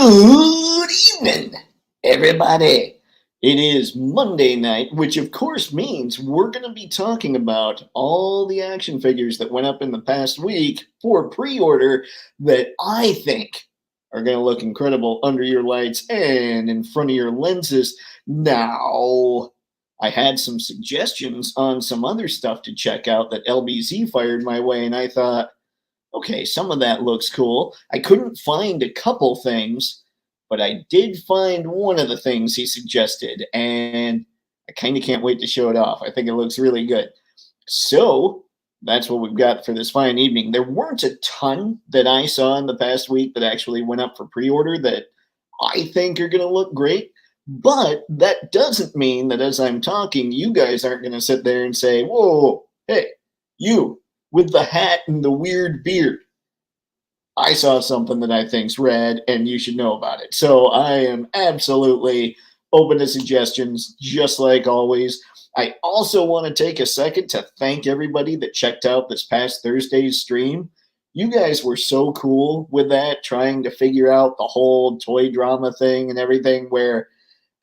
Good evening, everybody. It is Monday night, which of course means we're going to be talking about all the action figures that went up in the past week for pre-order that I think are going to look incredible under your lights and in front of your lenses. Now, I had some suggestions on some other stuff to check out that LBZ fired my way, and I thought, okay, some of that looks cool. I couldn't find a couple things, but I did find one of the things he suggested, and I kind of can't wait to show it off. I think it looks really good. So that's what we've got for this fine evening. There weren't a ton that I saw in the past week that actually went up for pre-order that I think are going to look great, but that doesn't mean that as I'm talking, you guys aren't going to sit there and say, whoa, hey, you with the hat and the weird beard. I saw something that I think's rad and you should know about it. So I am absolutely open to suggestions, just like always. I also want to take a second to thank everybody that checked out this past Thursday's stream. You guys were so cool with that, trying to figure out the whole toy drama thing and everything, where,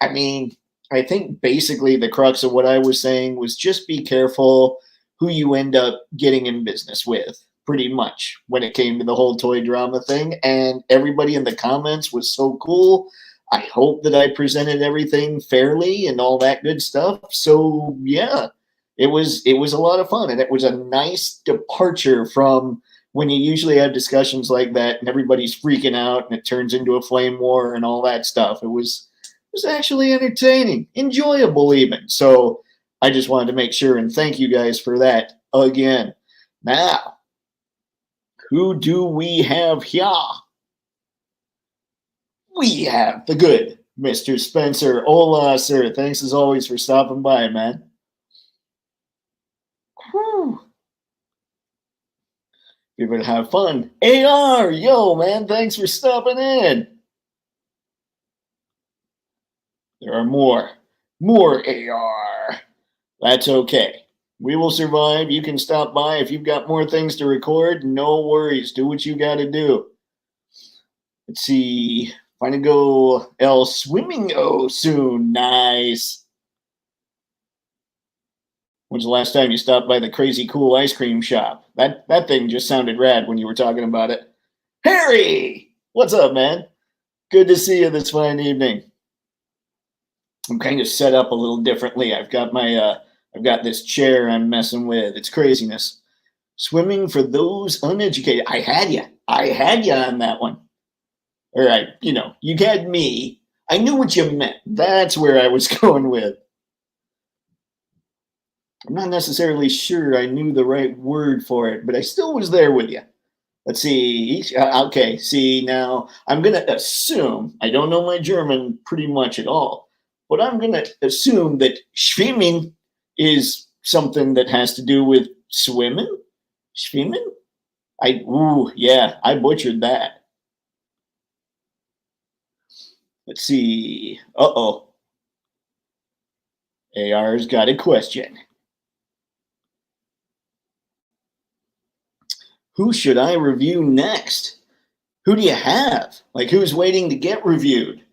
I mean, I think basically the crux of what I was saying was just be careful who you end up getting in business with, pretty much, when it came to the whole toy drama thing. And everybody in the comments was so cool. I hope that I presented everything fairly and all that good stuff. So yeah, it was a lot of fun, and it was a nice departure from when you usually have discussions like that and everybody's freaking out and it turns into a flame war and all that stuff. It was actually entertaining, enjoyable even. So I just wanted to make sure and thank you guys for that again. Now, who do we have here? We have the good Mr. Spencer. Hola, sir. Thanks as always for stopping by, man. Whew. You're going to have fun. AR, yo, man, thanks for stopping in. There are more AR. That's okay. We will survive. You can stop by if you've got more things to record. No worries. Do what you got to do. Let's see. Find a go El Swimming soon. Nice. When's the last time you stopped by the crazy cool ice cream shop? That thing just sounded rad when you were talking about it. Harry! What's up, man? Good to see you this fine evening. I'm kind of set up a little differently. I've got this chair I'm messing with. It's craziness. Swimming for those uneducated. I had you on that one. All right, you had me. I knew what you meant. That's where I was going with. I'm not necessarily sure I knew the right word for it, but I still was there with you. Let's see. Okay, see, now I'm going to assume, I don't know my German pretty much at all, but I'm going to assume that schwimmen is something that has to do with swimming. Schwimmen? Yeah, I butchered that. Let's see. Uh-oh. AR's got a question. Who should I review next? Who do you have? Like, who's waiting to get reviewed?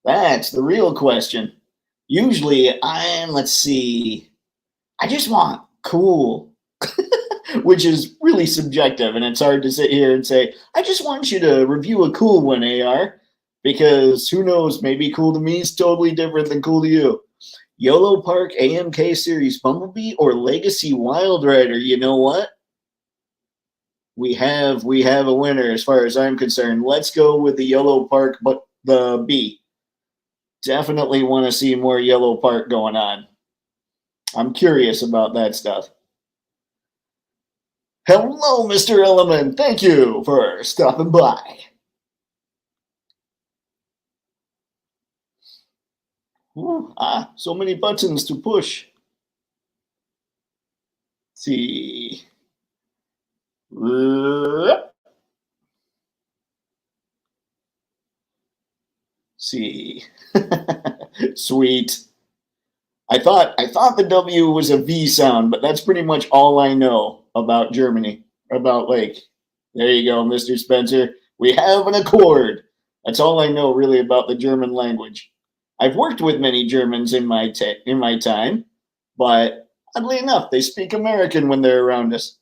That's the real question. Usually, let's see, I just want cool, which is really subjective, and it's hard to sit here and say, I just want you to review a cool one, AR, because who knows, maybe cool to me is totally different than cool to you. YOLO Park AMK Series Bumblebee or Legacy Wild Rider? You know what? We have a winner as far as I'm concerned. Let's go with the YOLO Park, but the B. Definitely want to see more YOLO Park going on. I'm curious about that stuff. Hello, Mr. Element. Thank you for stopping by. Ooh, so many buttons to push. Let's see. See. Sweet. I thought the W was a V sound, but that's pretty much all I know about Germany. About, like, there you go, Mr. Spencer. We have an accord. That's all I know really about the German language. I've worked with many Germans in my time, but oddly enough, they speak American when they're around us.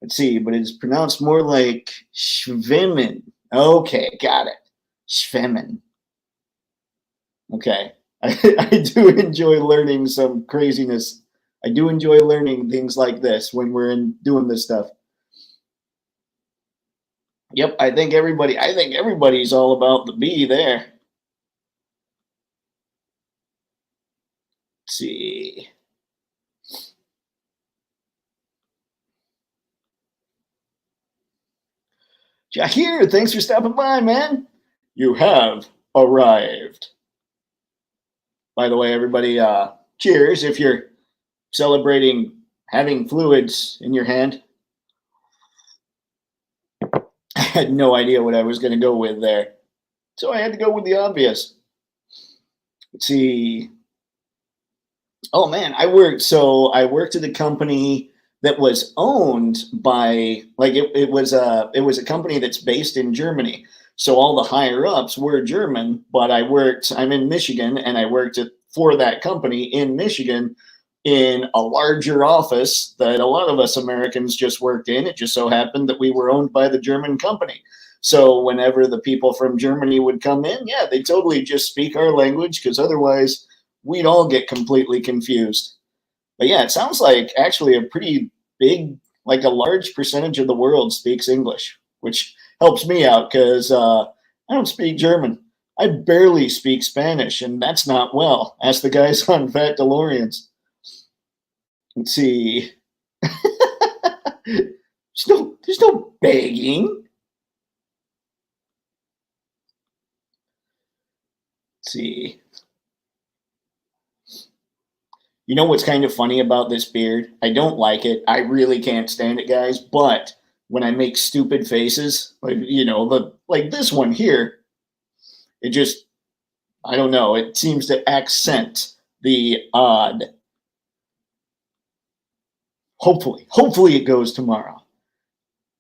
Let's see, but it's pronounced more like schwimmen. Okay, got it. Schwimmen. Okay. I do enjoy learning some craziness. I do enjoy learning things like this when we're doing this stuff. Yep, I think everybody's all about the bee there. Let's see. Jahir, thanks for stopping by, man. You have arrived. By the way, everybody, cheers if you're celebrating having fluids in your hand. I had no idea what I was going to go with there. So I had to go with the obvious. Let's see. Oh man, I worked at a company that was owned by it was a company that's based in Germany. So all the higher ups were German, but I'm in Michigan and I worked for that company in Michigan in a larger office that a lot of us Americans just worked in. It just so happened that we were owned by the German company. So whenever the people from Germany would come in, yeah, they totally just speak our language because otherwise we'd all get completely confused. But yeah, it sounds like actually a pretty big, like a large percentage of the world speaks English, which helps me out because I don't speak German. I barely speak Spanish, and that's not well. Ask the guys on Fat DeLoreans. Let's see. There's no begging. Let's see. You know what's kind of funny about this beard? I don't like it. I really can't stand it, guys. But when I make stupid faces, like this one here, it just, I don't know. It seems to accent the odd. Hopefully it goes tomorrow.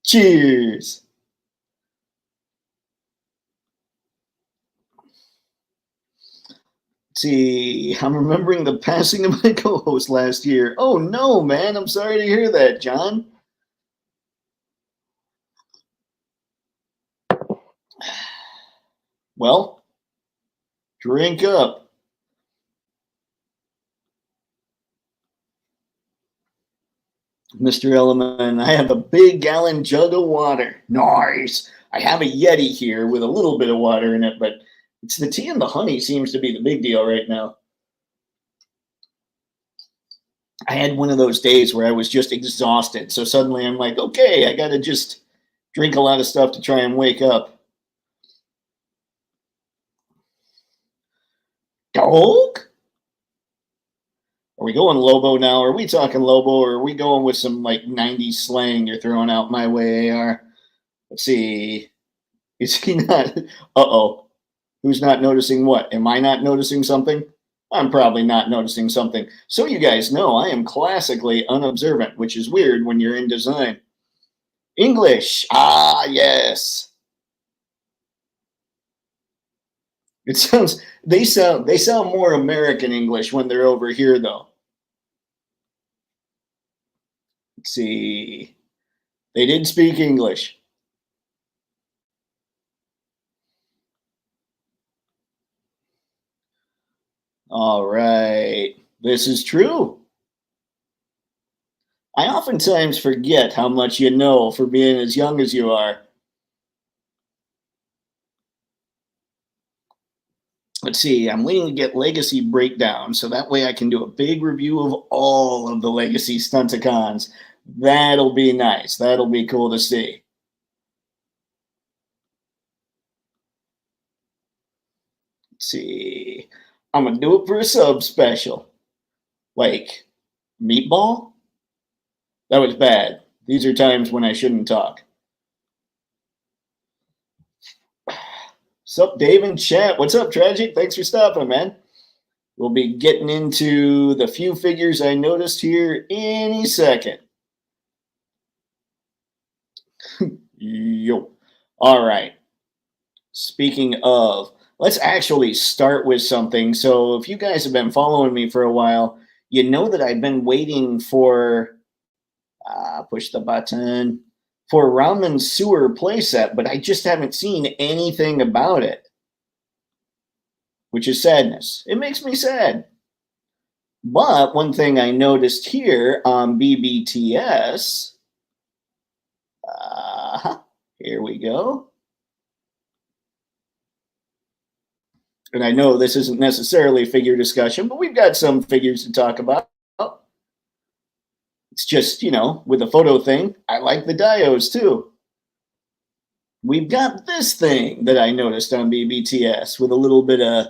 Cheers. See, I'm remembering the passing of my co-host last year. Oh no, man, I'm sorry to hear that, John. Well, drink up. Mr. Elliman, I have a big gallon jug of water. Nice. I have a Yeti here with a little bit of water in it, but it's the tea and the honey seems to be the big deal right now. I had one of those days where I was just exhausted. So suddenly I'm like, okay, I got to just drink a lot of stuff to try and wake up. Dog? Are we going Lobo now? Are we talking Lobo or are we going with some like 90s slang you're throwing out my way, AR? Let's see. Is he not? Uh-oh. Who's not noticing what? Am I not noticing something? I'm probably not noticing something. So you guys know I am classically unobservant, which is weird when you're in design. English. Ah, yes. They sound more American English when they're over here though. Let's see. They did speak English. All right. This is true. I oftentimes forget how much you know for being as young as you are. Let's see, I'm waiting to get Legacy Breakdown, so that way I can do a big review of all of the Legacy Stunticons. That'll be nice. That'll be cool to see. Let's see. I'm going to do it for a sub special. Like, meatball? That was bad. These are times when I shouldn't talk. Sup, Dave in chat? What's up, Tragic? Thanks for stopping, man. We'll be getting into the few figures I noticed here any second. Yo. All right. Speaking of, let's actually start with something. So, if you guys have been following me for a while, you know that I've been waiting for push the button for ramen sewer playset, but I just haven't seen anything about it, which is sadness. It makes me sad. But one thing I noticed here on BBTS, here we go. And I know this isn't necessarily figure discussion, but we've got some figures to talk about. It's just, with the photo thing, I like the dios too. We've got this thing that I noticed on BBTS with a little bit of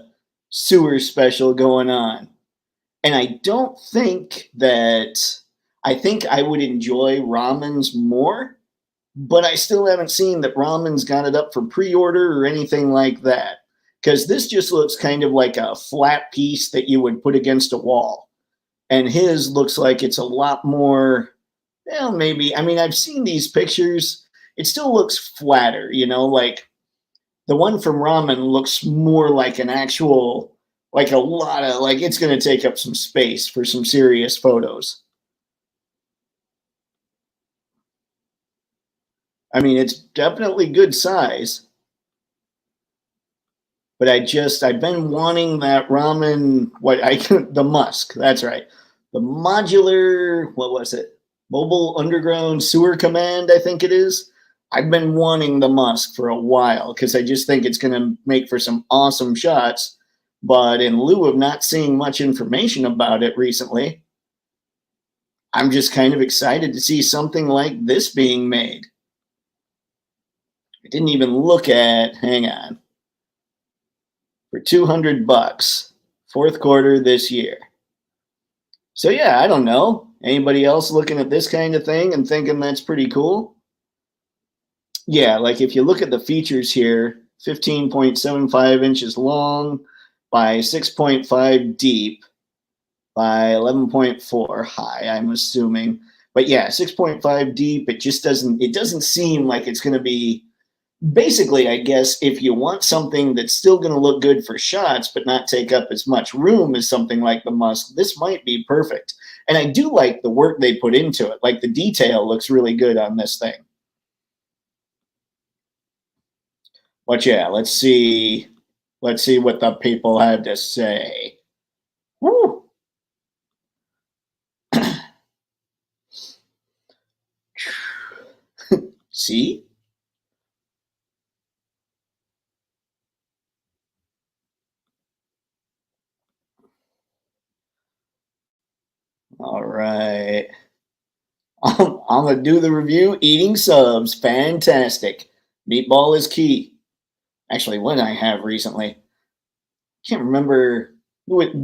sewer special going on. And I don't think that, I think I would enjoy ramens more, but I still haven't seen that ramen's got it up for pre-order or anything like that. Because this just looks kind of like a flat piece that you would put against a wall. And his looks like it's a lot more, well, maybe, I mean, I've seen these pictures. It still looks flatter, like the one from ramen looks more like an actual, like a lot of, like it's going to take up some space for some serious photos. I mean, it's definitely good size. But I've been wanting that ramen, the Musk, that's right. The modular, what was it? Mobile Underground Sewer Command, I think it is. I've been wanting the Musk for a while because I just think it's going to make for some awesome shots. But in lieu of not seeing much information about it recently, I'm just kind of excited to see something like this being made. I didn't even look at, hang on, for $200, fourth quarter this year. So yeah, I don't know. Anybody else looking at this kind of thing and thinking that's pretty cool? Yeah, like if you look at the features here, 15.75 inches long by 6.5 deep by 11.4 high, I'm assuming. But yeah, 6.5 deep, it doesn't seem like it's going to be, basically, I guess, if you want something that's still going to look good for shots but not take up as much room as something like the Musk, this might be perfect. And I do like the work they put into it. Like the detail looks really good on this thing. But yeah, let's see what the people have to say. Woo! See? All right. I'm going to do the review. Eating subs. Fantastic. Meatball is key. Actually, what did I have recently? Can't remember.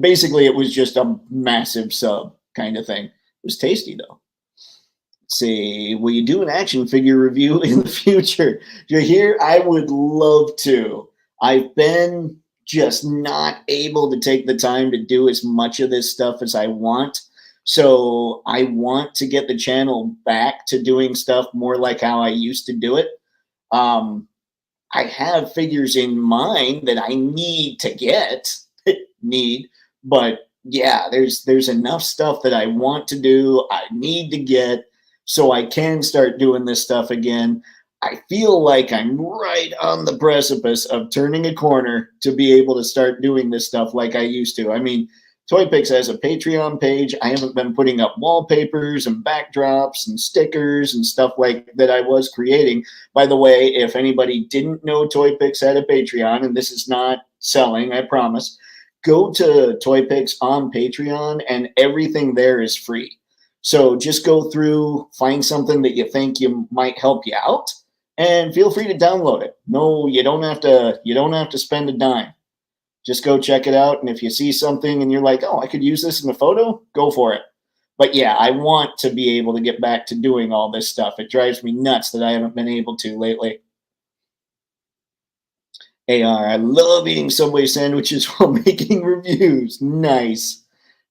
Basically, it was just a massive sub kind of thing. It was tasty, though. Let's see. Will you do an action figure review in the future? You're here? I would love to. I've been just not able to take the time to do as much of this stuff as I want. So I want to get the channel back to doing stuff more like how I used to do it. I have figures in mind that I need to get, but yeah, there's enough stuff that I want to do, I need to get, so I can start doing this stuff again. I feel like I'm right on the precipice of turning a corner to be able to start doing this stuff like I used to. I mean, Toypixx has a Patreon page. I haven't been putting up wallpapers and backdrops and stickers and stuff like that I was creating. By the way, if anybody didn't know Toypixx had a Patreon, and this is not selling, I promise, go to Toypixx on Patreon and everything there is free. So just go through, find something that you think you might help you out, and feel free to download it. No, you don't have to spend a dime. Just go check it out. And if you see something and you're like, oh, I could use this in a photo, go for it. But yeah, I want to be able to get back to doing all this stuff. It drives me nuts that I haven't been able to lately. AR, I love eating Subway sandwiches while making reviews. Nice.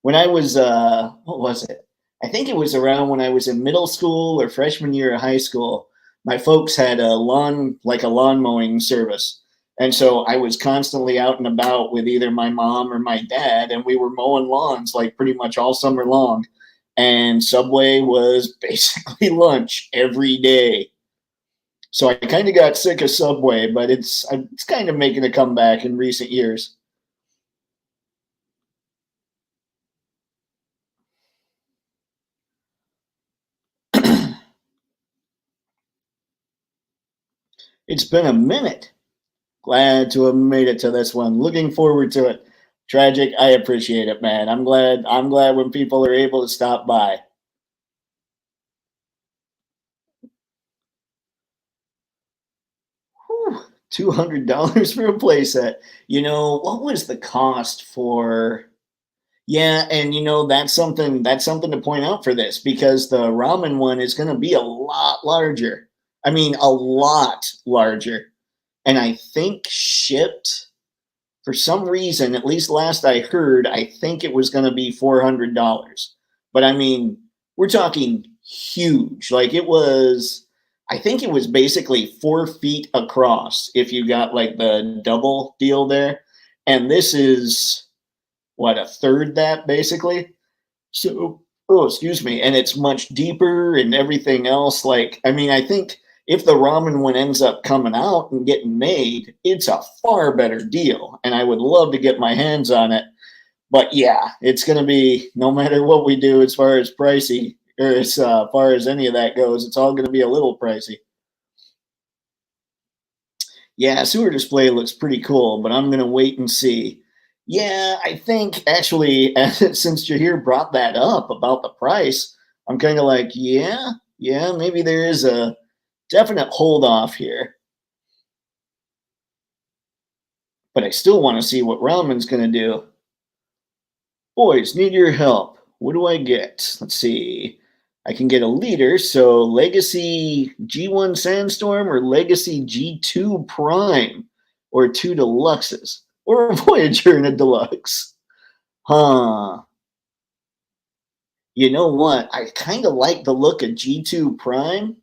When I was, what was it? I think it was around when I was in middle school or freshman year of high school. My folks had a lawn mowing service. And so I was constantly out and about with either my mom or my dad, and we were mowing lawns like pretty much all summer long. And Subway was basically lunch every day. So I kind of got sick of Subway, but it's kind of making a comeback in recent years. It's been a minute. Glad to have made it to this one. Looking forward to it. Tragic. I appreciate it, man. I'm glad when people are able to stop by. Whew, $200 for a playset. What was the cost for? Yeah, and that's something to point out for this because the ramen one is going to be a lot larger. I mean, a lot larger. And I think shipped for some reason, at least last I heard, I think it was going to be $400. But I mean, we're talking huge. Like I think it was basically 4 feet across if you got like the double deal there. And this is what, a third that basically? So, oh, excuse me. And it's much deeper and everything else. Like, I mean, I think if the ramen one ends up coming out and getting made, it's a far better deal. And I would love to get my hands on it. But yeah, it's going to be, no matter what we do as far as pricey or as far as any of that goes, it's all going to be a little pricey. Yeah, sewer display looks pretty cool, but I'm going to wait and see. Yeah, I think actually, since Jahir brought that up about the price, I'm kind of like, yeah, maybe there is a definite hold off here. But I still want to see what ramen's going to do. Boys, need your help. What do I get? Let's see. I can get a liter, so Legacy G1 Sandstorm or Legacy G2 Prime or two Deluxes or a Voyager and a Deluxe. Huh. You know what? I kind of like the look of G2 Prime,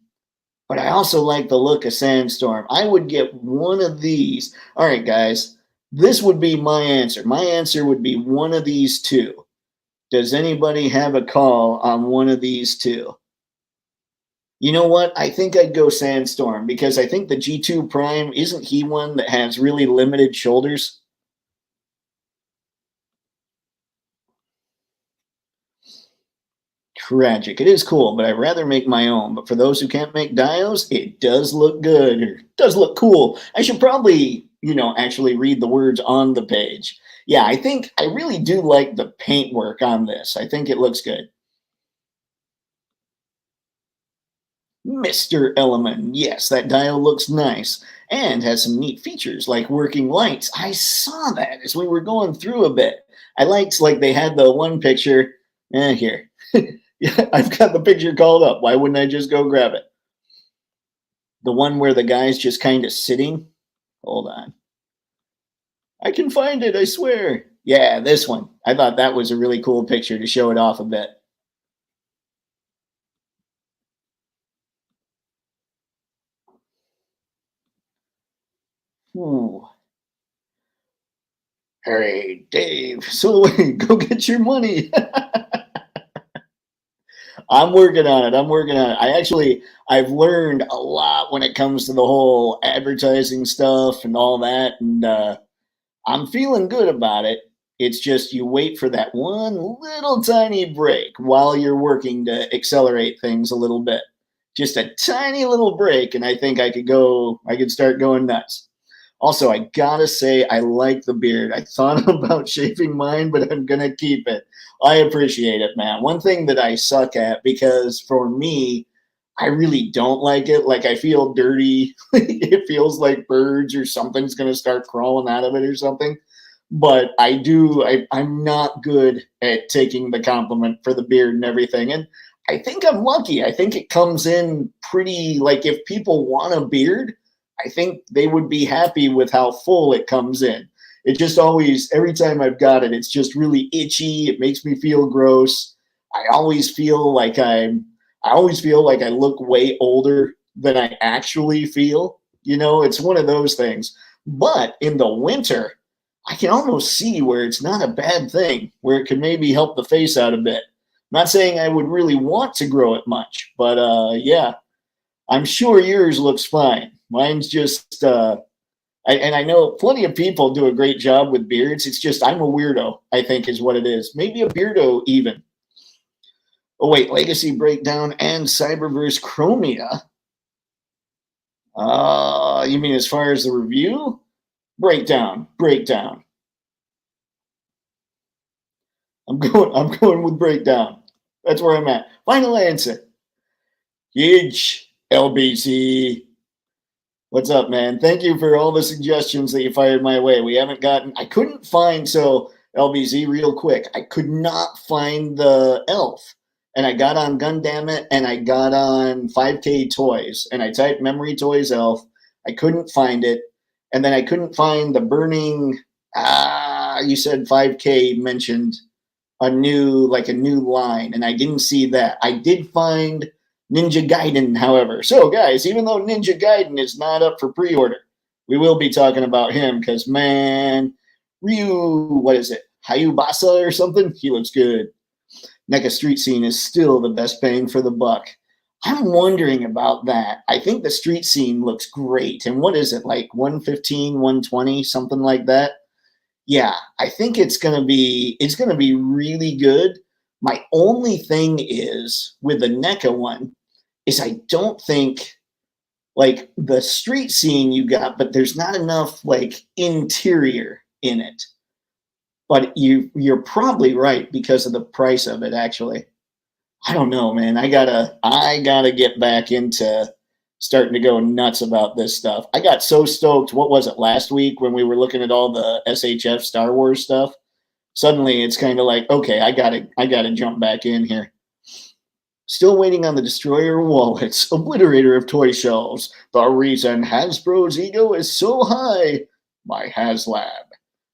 but I also like the look of Sandstorm. I would get one of these. All right, guys, this would be my answer. My answer would be one of these two. Does anybody have a call on one of these two? You know what? I think I'd go Sandstorm because I think the G2 Prime, isn't he one that has really limited shoulders? Tragic. It is cool, but I'd rather make my own. But for those who can't make dios, it does look good or does look cool. I should probably, actually read the words on the page. Yeah, I think I really do like the paintwork on this. I think it looks good. Mr. Element. Yes, that dial looks nice and has some neat features like working lights. I saw that as we were going through a bit. I liked like they had the one picture. Here. Yeah, I've got the picture called up. Why wouldn't I just go grab it? The one where the guy's just kind of sitting. Hold on. I can find it, I swear. Yeah, this one. I thought that was a really cool picture to show it off a bit. Ooh. Hey, Dave, so go get your money. I'm working on it. I'm working on it. I've learned a lot when it comes to the whole advertising stuff and all that. And I'm feeling good about it. It's just you wait for that one little tiny break while you're working to accelerate things a little bit. Just a tiny little break. And I think I could start going nuts. Also, I gotta say, I like the beard. I thought about shaving mine, but I'm gonna keep it. I appreciate it, man. One thing that I suck at, because for me, I really don't like it. Like, I feel dirty. It feels like birds or something's gonna start crawling out of it or something. But I'm not good at taking the compliment for the beard and everything. And I think I'm lucky. I think it comes in pretty, like, if people want a beard, I think they would be happy with how full it comes in. It just always, every time I've got it, it's just really itchy. It makes me feel gross. I always feel like I always feel like I look way older than I actually feel. It's one of those things. But in the winter, I can almost see where it's not a bad thing, where it could maybe help the face out a bit. Not saying I would really want to grow it much, but yeah, I'm sure yours looks fine. Mine's just, and I know plenty of people do a great job with beards. It's just I'm a weirdo, I think is what it is. Maybe a beardo even. Oh wait, Legacy Breakdown and Cyberverse Chromia. You mean as far as the review? Breakdown. I'm going with Breakdown. That's where I'm at. Final answer. Huge LBC. What's up, man? Thank you for all the suggestions that you fired my way. We haven't gotten, I couldn't find, so LBZ real quick, I could not find the elf. And I got on Gundamn and I got on 5K Toys. And I typed Memory Toys elf. I couldn't find it. And then I couldn't find the burning, you said 5K mentioned a new line. And I didn't see that. I did find Ninja Gaiden, however. So, guys, even though Ninja Gaiden is not up for pre-order, we will be talking about him because, man, what is it? Hayubasa or something? He looks good. NECA Street Scene is still the best bang for the buck. I'm wondering about that. I think the Street Scene looks great. And what is it, like 115, 120, something like that? Yeah, I think it's gonna be really good. My only thing is with the NECA one is I don't think like the Street Scene you got, but there's not enough like interior in it. But you're probably right because of the price of it, actually. I don't know, man. I gotta get back into starting to go nuts about this stuff. I got so stoked. What was it, last week when we were looking at all the SHF Star Wars stuff? Suddenly it's kind of like, okay, I gotta jump back in here. Still waiting on the Destroyer wallets, obliterator of toy shelves. The reason Hasbro's ego is so high. My HasLab.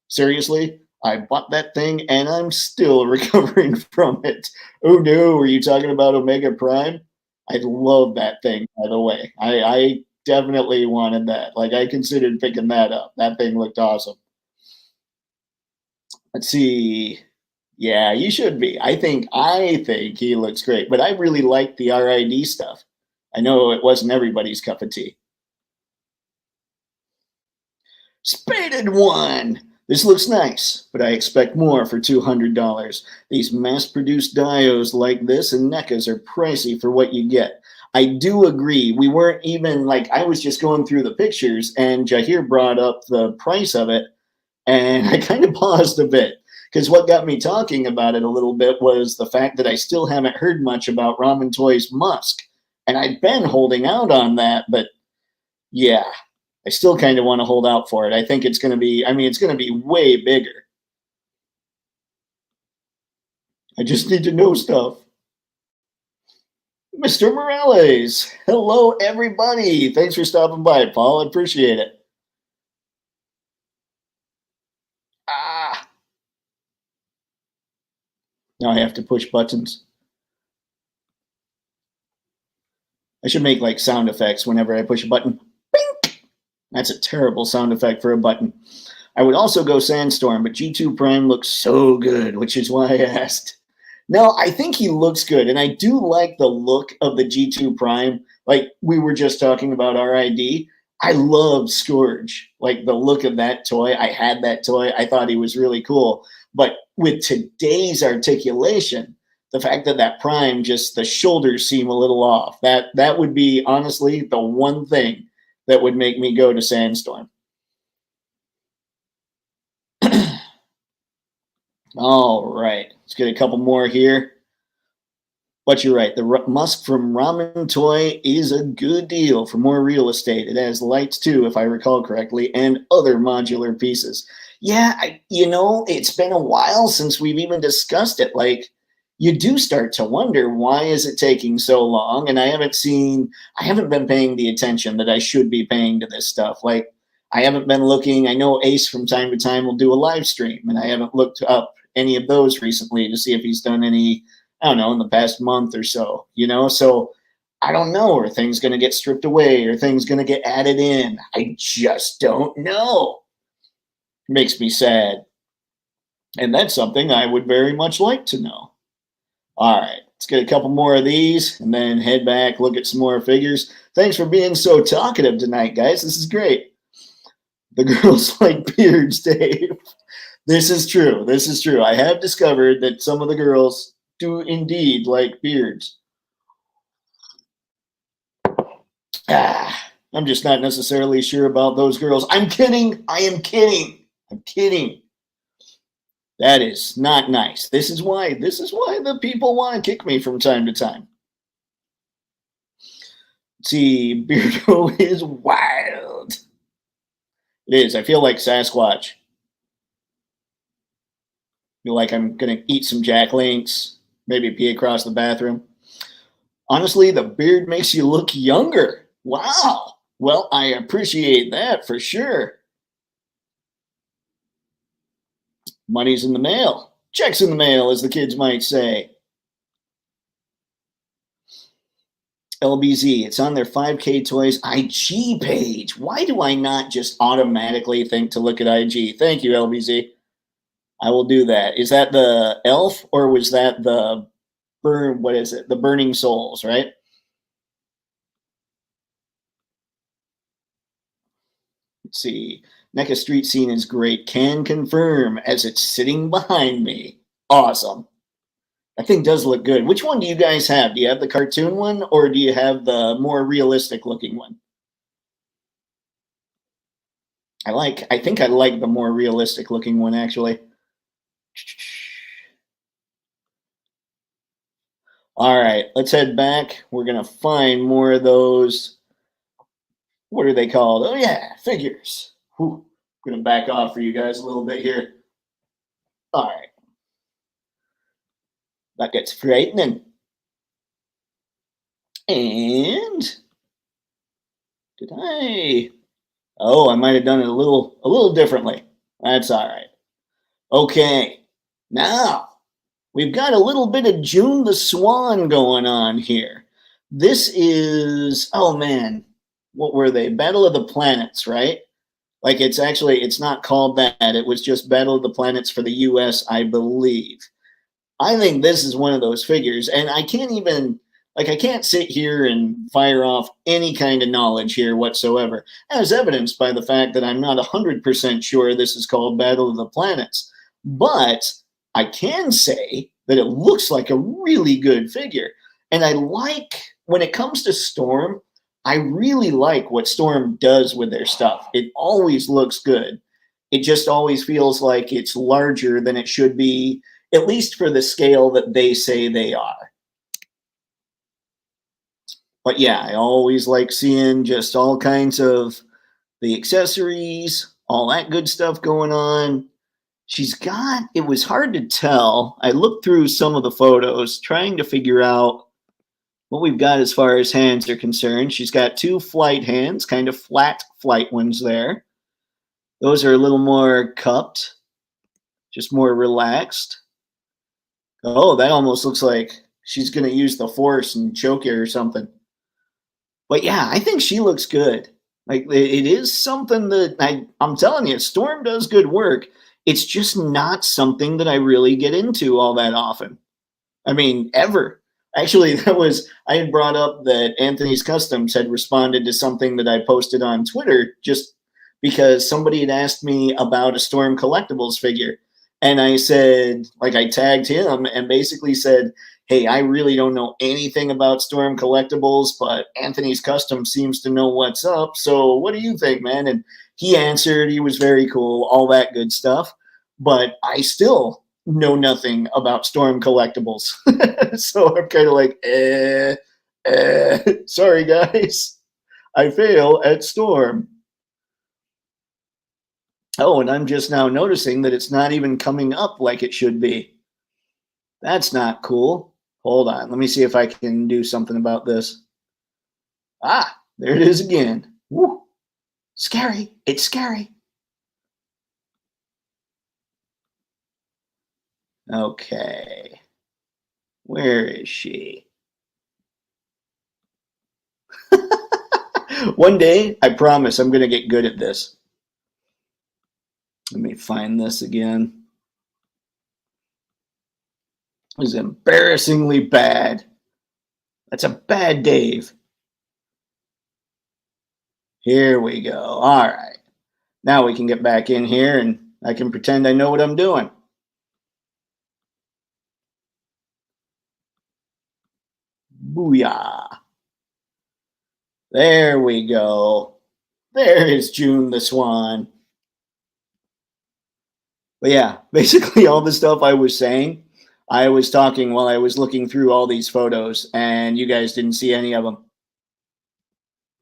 Seriously? I bought that thing and I'm still recovering from it. Oh no, were you talking about Omega Prime? I love that thing, by the way. I definitely wanted that. Like, I considered picking that up. That thing looked awesome. Let's see. Yeah, you should be. I think he looks great, but I really like the RID stuff. I know it wasn't everybody's cup of tea. Spaded one. This looks nice, but I expect more for $200. These mass-produced dios like this and NECAs are pricey for what you get. I do agree. We weren't even, like, I was just going through the pictures, and Jahir brought up the price of it, and I kind of paused a bit, because what got me talking about it a little bit was the fact that I still haven't heard much about Ramen Toys Musk, and I'd been holding out on that, but yeah. I still kind of want to hold out for it. I think it's going to be, it's going to be way bigger. I just need to know stuff. Mr. Morales. Hello, everybody. Thanks for stopping by, Paul. I appreciate it. Now I have to push buttons. I should make like sound effects whenever I push a button. That's a terrible sound effect for a button. I would also go Sandstorm, but G2 Prime looks so good, which is why I asked. No, I think he looks good, and I do like the look of the G2 Prime. Like we were just talking about RID. I love Scourge. Like the look of that toy. I had that toy. I thought he was really cool. But with today's articulation, the fact that Prime, just the shoulders seem a little off. That would be, honestly, the one thing that would make me go to Sandstorm. All right, let's get a couple more here. But you're right, the Musk from Ramen Toy is a good deal for more real estate. It has lights too, if I recall correctly, and other modular pieces. Yeah, it's been a while since we've even discussed it. Like, you do start to wonder, why is it taking so long? And I haven't been paying the attention that I should be paying to this stuff. Like, I haven't been looking. I know Ace from time to time will do a live stream, and I haven't looked up any of those recently to see if he's done any, I don't know, in the past month or so, So I don't know. Are things going to get stripped away? Are things going to get added in? I just don't know. Makes me sad. And that's something I would very much like to know. All right, let's get a couple more of these and then head back, look at some more figures. Thanks for being so talkative tonight, guys. This is great. The girls like beards, Dave. This is true. This is true. I have discovered that some of the girls do indeed like beards. I'm just not necessarily sure about those girls. I'm kidding. I am kidding. I'm kidding. That is not nice. This is why the people want to kick me from time to time. Let's see, Beardo is wild. It is. I feel like Sasquatch. I feel like I'm gonna eat some Jack Links, maybe pee across the bathroom. Honestly, the beard makes you look younger. Wow. Well, I appreciate that for sure. Money's in the mail. Checks in the mail, as the kids might say. LBZ, it's on their 5K Toys IG page. Why do I not just automatically think to look at IG? Thank you, LBZ. I will do that. Is that the elf or was that the what is it? The Burning Souls, right? Let's see. NECA street scene is great. Can confirm as it's sitting behind me. Awesome. That thing does look good. Which one do you guys have? Do you have the cartoon one or do you have the more realistic looking one? I think I like the more realistic looking one actually. All right, let's head back. We're going to find more of those. What are they called? Oh, yeah, figures. Whew. I'm going to back off for you guys a little bit here. All right. That gets frightening. And did I? Oh, I might have done it a little differently. That's all right. Okay. Now, we've got a little bit of June the Swan going on here. This is, oh man, what were they? Battle of the Planets, right? Like it's not called that. It was just Battle of the Planets for the US, I believe. I think this is one of those figures, and I can't sit here and fire off any kind of knowledge here whatsoever, as evidenced by the fact that I'm not 100% sure this is called Battle of the Planets. But I can say that it looks like a really good figure. And I like, when it comes to Storm, I really like what Storm does with their stuff. It always looks good. It just always feels like it's larger than it should be, at least for the scale that they say they are. But yeah, I always like seeing just all kinds of the accessories, all that good stuff going on. It was hard to tell. I looked through some of the photos trying to figure out what we've got as far as hands are concerned. She's got two flight hands, kind of flat flight ones there. Those are a little more cupped, just more relaxed. Oh, that almost looks like she's going to use the force and choke you or something. But yeah, I think she looks good. Like it is something that I'm telling you, Storm does good work. It's just not something that I really get into all that often. I mean, ever. Actually, I had brought up that Anthony's Customs had responded to something that I posted on Twitter just because somebody had asked me about a Storm Collectibles figure. And I said, like, I tagged him and basically said, hey, I really don't know anything about Storm Collectibles, but Anthony's Custom seems to know what's up. So what do you think, man? And he answered, he was very cool, all that good stuff. But I still know nothing about Storm Collectibles. So I'm kind of like, sorry, guys. I fail at Storm. Oh, and I'm just now noticing that it's not even coming up like it should be. That's not cool. Hold on. Let me see if I can do something about this. Ah, there it is again. Woo. Scary. It's scary. Okay. Where is she? One day, I promise I'm going to get good at this. Let me find this again. It was embarrassingly bad. That's a bad Dave. Here we go. All right. Now we can get back in here and I can pretend I know what I'm doing. Booyah. There we go. There is June the Swan. But yeah, basically all the stuff I was saying, I was talking while I was looking through all these photos and you guys didn't see any of them.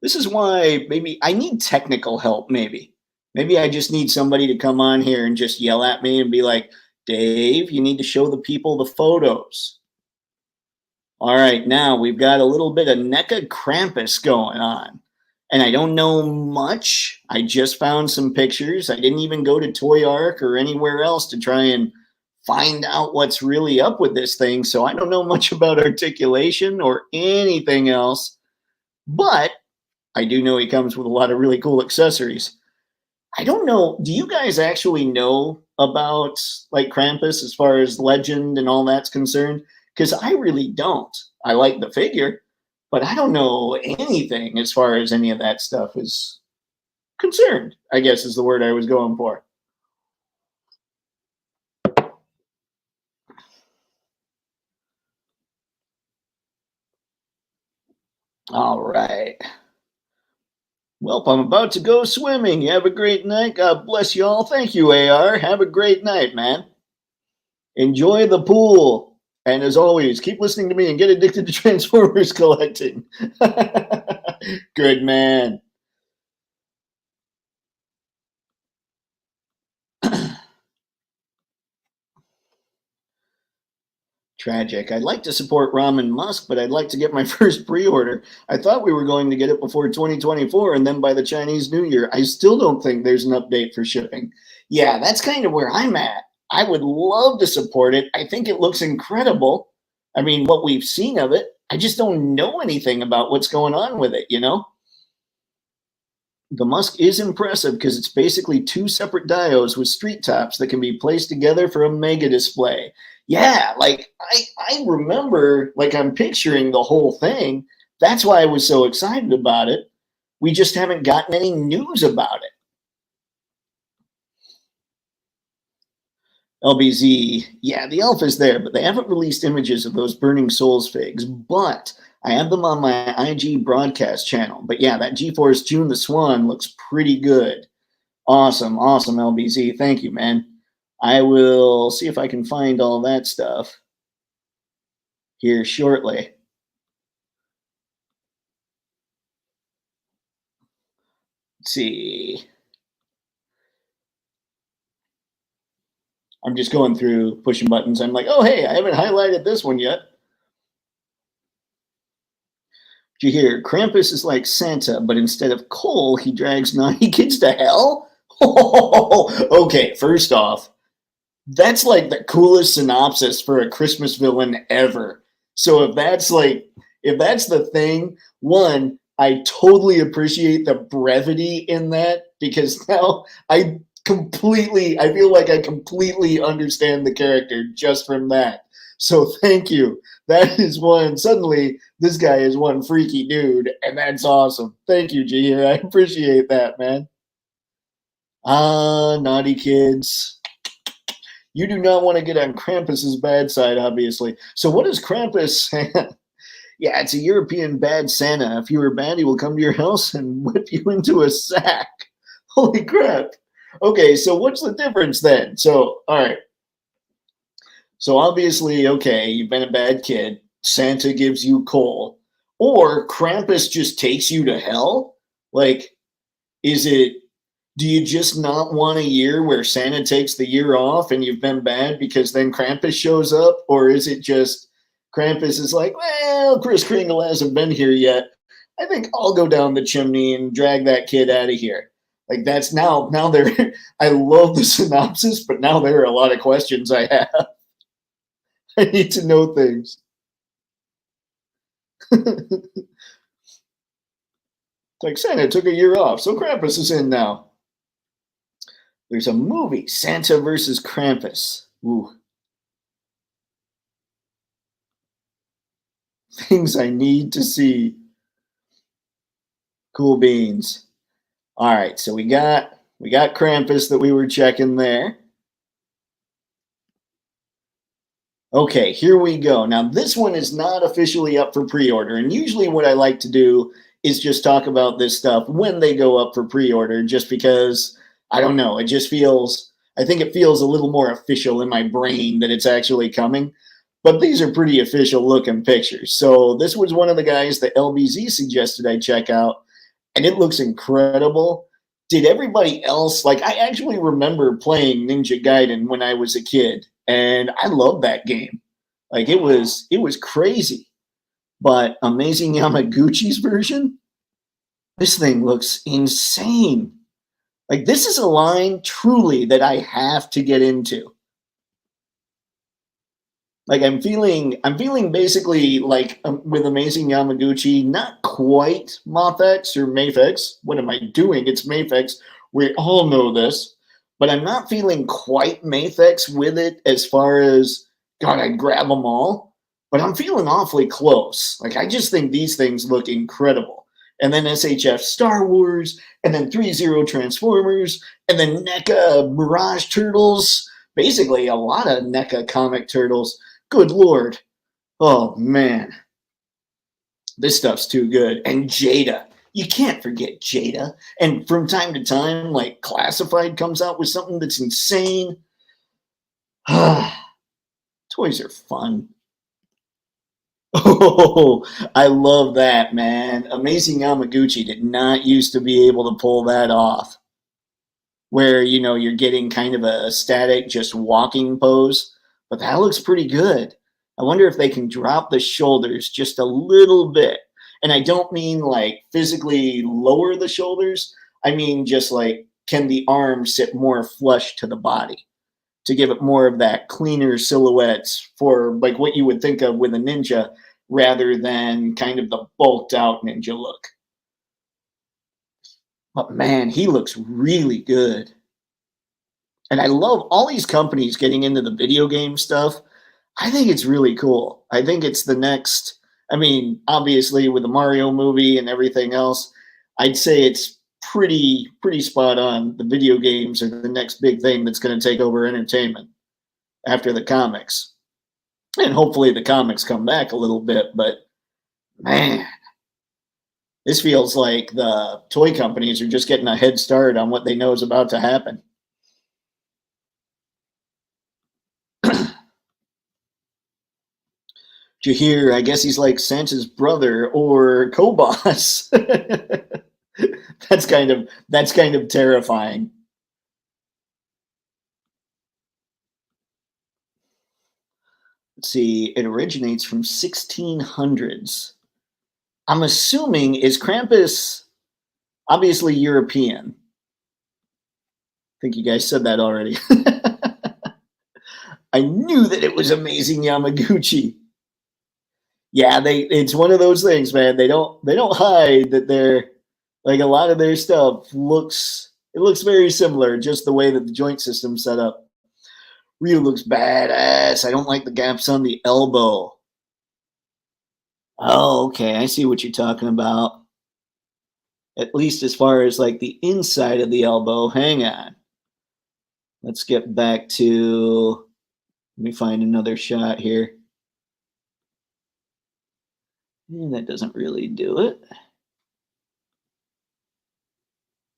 This is why maybe I need technical help, maybe. Maybe I just need somebody to come on here and just yell at me and be like, Dave, you need to show the people the photos. All right, now we've got a little bit of NECA Krampus going on. And I don't know much. I just found some pictures. I didn't even go to Toy Ark or anywhere else to try and find out what's really up with this thing. So I don't know much about articulation or anything else. But I do know he comes with a lot of really cool accessories. I don't know. Do you guys actually know about like Krampus as far as legend and all that's concerned? Because I really don't. I like the figure, but I don't know anything as far as any of that stuff is concerned, I guess is the word I was going for. All right. Well, I'm about to go swimming. You have a great night. God bless you all. Thank you, AR. Have a great night, man. Enjoy the pool. And as always, keep listening to me and get addicted to Transformers collecting. Good man. Tragic. I'd like to support Ramen Musk, but I'd like to get my first pre-order. I thought we were going to get it before 2024 and then by the Chinese New Year. I still don't think there's an update for shipping. Yeah, that's kind of where I'm at. I would love to support it. I think it looks incredible. I mean, what we've seen of it, I just don't know anything about what's going on with it, you know? The Musk is impressive because it's basically two separate diodes with street tops that can be placed together for a mega display. Yeah, like I remember, like I'm picturing the whole thing. That's why I was so excited about it. We just haven't gotten any news about it. LBZ, yeah, the alpha's there, but they haven't released images of those Burning Souls figs. But I have them on my IG broadcast channel. But yeah, that GeForce June the Swan looks pretty good. Awesome, awesome, LBZ. Thank you, man. I will see if I can find all that stuff here shortly. Let's see. I'm just going through pushing buttons. I'm like, oh, hey, I haven't highlighted this one yet. Did you hear? Krampus is like Santa, but instead of coal, he drags naughty kids to hell? Okay, first off, that's like the coolest synopsis for a Christmas villain ever. So if that's the thing, one, I totally appreciate the brevity in that because now I feel like I completely understand the character just from that. So thank you. That is one. Suddenly, this guy is one freaky dude, and that's awesome. Thank you, G. I appreciate that, man. Ah, naughty kids. You do not want to get on Krampus's bad side, obviously. So what is Krampus? Yeah, it's a European bad Santa. If you were bad, he will come to your house and whip you into a sack. Holy crap. Okay, so what's the difference then? So, all right. So obviously, okay, you've been a bad kid. Santa gives you coal. Or Krampus just takes you to hell? Like, is it, do you just not want a year where Santa takes the year off and you've been bad because then Krampus shows up? Or is it just Krampus is like, well, Kris Kringle hasn't been here yet. I think I'll go down the chimney and drag that kid out of here. Like that's now there. I love the synopsis, but now there are a lot of questions I have. I need to know things. Like Santa took a year off, so Krampus is in now. There's a movie, Santa versus Krampus. Ooh. Things I need to see. Cool beans. All right, so we got Krampus that we were checking there. Okay, here we go. Now this one is not officially up for pre-order, and usually what I like to do is just talk about this stuff when they go up for pre-order, just because I don't know, it just feels, I think it feels a little more official in my brain that it's actually coming. But these are pretty official looking pictures. So this was one of the guys that LBZ suggested I check out, and it looks incredible. Did everybody else, like, I actually remember playing Ninja Gaiden when I was a kid, and I loved that game. Like, it was crazy. But Amazing Yamaguchi's version, this thing looks insane. Like, this is a line truly that I have to get into. Like, I'm feeling basically like with Amazing Yamaguchi, not quite Mafex or Mafex. What am I doing? It's Mafex. We all know this, but I'm not feeling quite Mafex with it as far as, God, I'd grab them all, but I'm feeling awfully close. Like, I just think these things look incredible. And then SHF Star Wars, and then 3-0 Transformers, and then NECA Mirage Turtles. Basically, a lot of NECA comic turtles. Good Lord. Oh, man. This stuff's too good. And Jada. You can't forget Jada. And from time to time, like, Classified comes out with something that's insane. Toys are fun. Oh, I love that, man. Amazing Yamaguchi did not used to be able to pull that off. Where, you know, you're getting kind of a static, just walking pose. But that looks pretty good. I wonder if they can drop the shoulders just a little bit. And I don't mean like physically lower the shoulders. I mean just like, can the arms sit more flush to the body to give it more of that cleaner silhouettes for like what you would think of with a ninja rather than kind of the bulked out ninja look. But man, he looks really good. And I love all these companies getting into the video game stuff. I think it's really cool. I think it's the next, I mean, obviously with the Mario movie and everything else, I'd say it's pretty spot on. The video games are the next big thing that's going to take over entertainment after the comics. And hopefully the comics come back a little bit, but man, this feels like the toy companies are just getting a head start on what they know is about to happen. Jahir, I guess he's like Santa's brother or co-boss. That's kind of terrifying. Let's see, it originates from 1600s. I'm assuming, is Krampus obviously European? I think you guys said that already. I knew that it was Amazing Yamaguchi. Yeah, it's one of those things, man. They don't hide that they're like, a lot of their stuff looks very similar, just the way that the joint system's set up. Ryu looks badass. I don't like the gaps on the elbow. Oh, okay. I see what you're talking about. At least as far as like the inside of the elbow. Hang on. Let's get back to, let me find another shot here. And that doesn't really do it.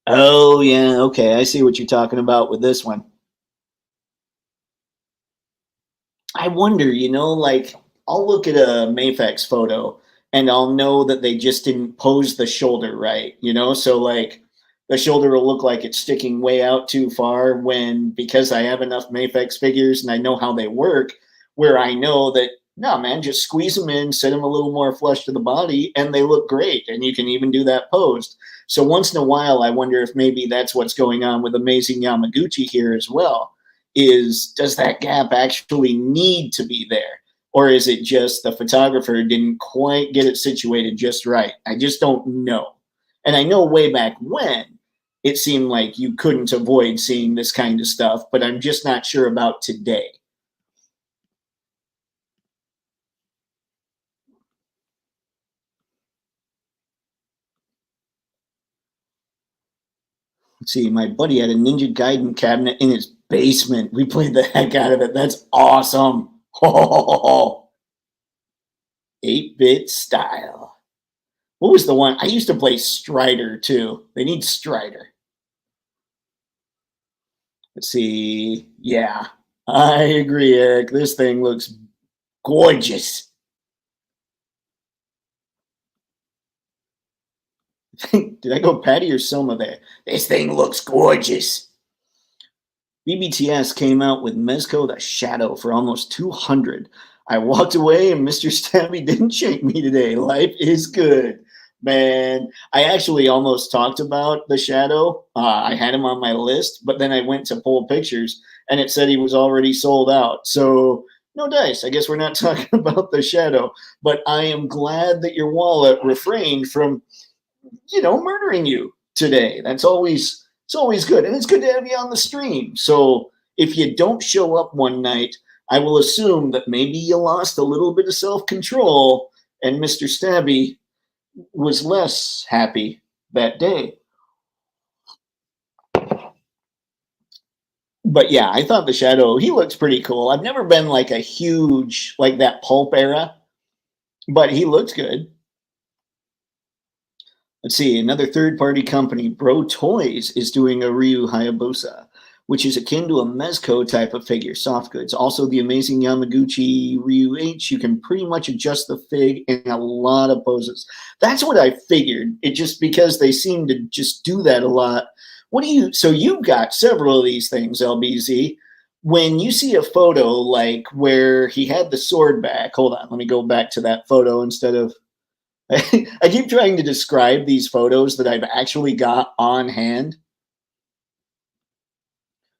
Oh, yeah. Okay. I see what you're talking about with this one. I wonder, you know, like, I'll look at a Mafex photo and I'll know that they just didn't pose the shoulder right, you know? So, like, the shoulder will look like it's sticking way out too far when, because I have enough Mafex figures and I know how they work, where I know that, no, man, just squeeze them in, set them a little more flush to the body, and they look great. And you can even do that posed. So once in a while, I wonder if maybe that's what's going on with Amazing Yamaguchi here as well. Is, does that gap actually need to be there? Or is it just the photographer didn't quite get it situated just right? I just don't know. And I know way back when it seemed like you couldn't avoid seeing this kind of stuff, but I'm just not sure about today. Let's see, my buddy had a Ninja Gaiden cabinet in his basement. We played the heck out of it. That's awesome. 8-bit style. What was the one? I used to play Strider too. They need Strider. Let's see. Yeah, I agree, Eric. This thing looks gorgeous. Did I go Patty or Selma there? This thing looks gorgeous. BBTS came out with Mezco the Shadow for almost 200. I walked away and Mr. Stabby didn't shake me today. Life is good. Man, I actually almost talked about the Shadow. I had him on my list, but then I went to pull pictures and it said he was already sold out. So no dice. I guess we're not talking about the Shadow, but I am glad that your wallet refrained from, murdering you today. It's always good. And it's good to have you on the stream. So if you don't show up one night, I will assume that maybe you lost a little bit of self-control and Mr. Stabby was less happy that day. But yeah, I thought the Shadow, he looks pretty cool. I've never been like a huge, like that pulp era, but he looks good. Let's see, another third-party company, Bro Toys, is doing a Ryu Hayabusa, which is akin to a Mezco type of figure, soft goods. Also, the amazing Yamaguchi Ryu H, you can pretty much adjust the fig in a lot of poses. That's what I figured. It just because they seem to just do that a lot. So you've got several of these things, LBZ. When you see a photo like where he had the sword back, hold on, let me go back to that photo instead of I keep trying to describe these photos that I've actually got on hand.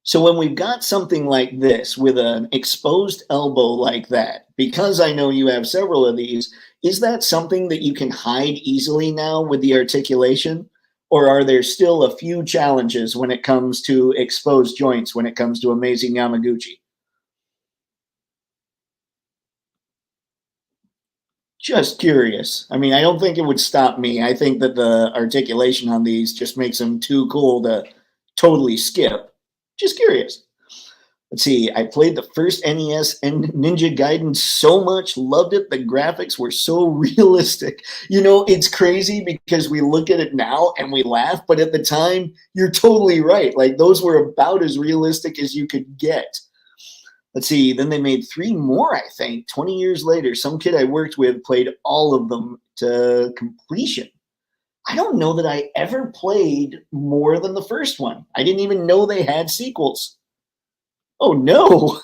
So when we've got something like this with an exposed elbow like that, because I know you have several of these, is that something that you can hide easily now with the articulation? Or are there still a few challenges when it comes to exposed joints, when it comes to Amazing Yamaguchi? Just curious. I mean, I don't think it would stop me. I think that the articulation on these just makes them too cool to totally skip. Just curious. Let's see. I played the first NES and Ninja Gaiden so much, loved it. The graphics were so realistic. It's crazy because we look at it now and we laugh, but at the time, you're totally right. Like those were about as realistic as you could get. Let's see, then they made 3 more, I think, 20 years later. Some kid I worked with played all of them to completion. I don't know that I ever played more than the first one. I didn't even know they had sequels. Oh, no.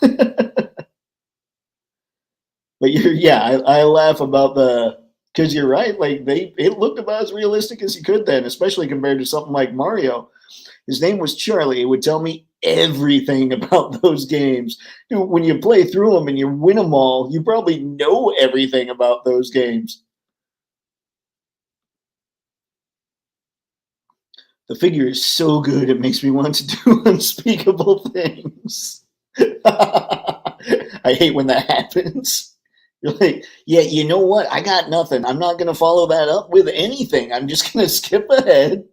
But I laugh about because you're right. Like it looked about as realistic as you could then, especially compared to something like Mario. His name was Charlie. It would tell me everything about those games. Dude, when you play through them and you win them all, you probably know everything about those games. The figure is so good, it makes me want to do unspeakable things. I hate when that happens. You're like, yeah, you know what? I got nothing. I'm not going to follow that up with anything. I'm just going to skip ahead.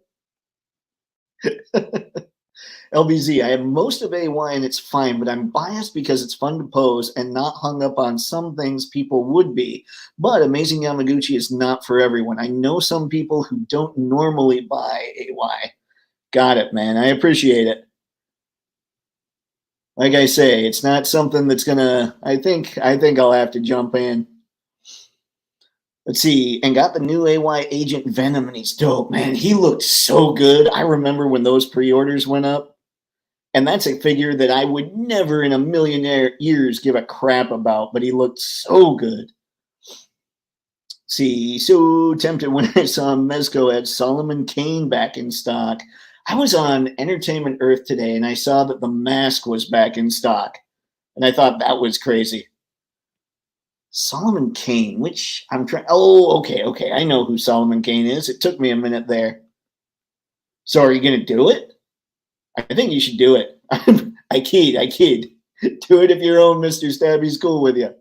LBZ, I have most of AY and it's fine, but I'm biased because it's fun to pose and not hung up on some things people would be. But Amazing Yamaguchi is not for everyone. I know some people who don't normally buy AY. Got it, man. I appreciate it. Like I say, it's not something that's gonna. I think I'll have to jump in. Let's see, and got the new AY Agent Venom, and he's dope, man. He looked so good. I remember when those pre-orders went up. And that's a figure that I would never in a million years give a crap about, but he looked so good. See, so tempted when I saw Mezco had Solomon Kane back in stock. I was on Entertainment Earth today and I saw that the mask was back in stock. And I thought that was crazy. Solomon Kane, which I'm trying. Oh, okay. I know who Solomon Kane is. It took me a minute there. So are you going to do it? I think you should do it. I kid. Do it if your own Mr. Stabby's cool with you.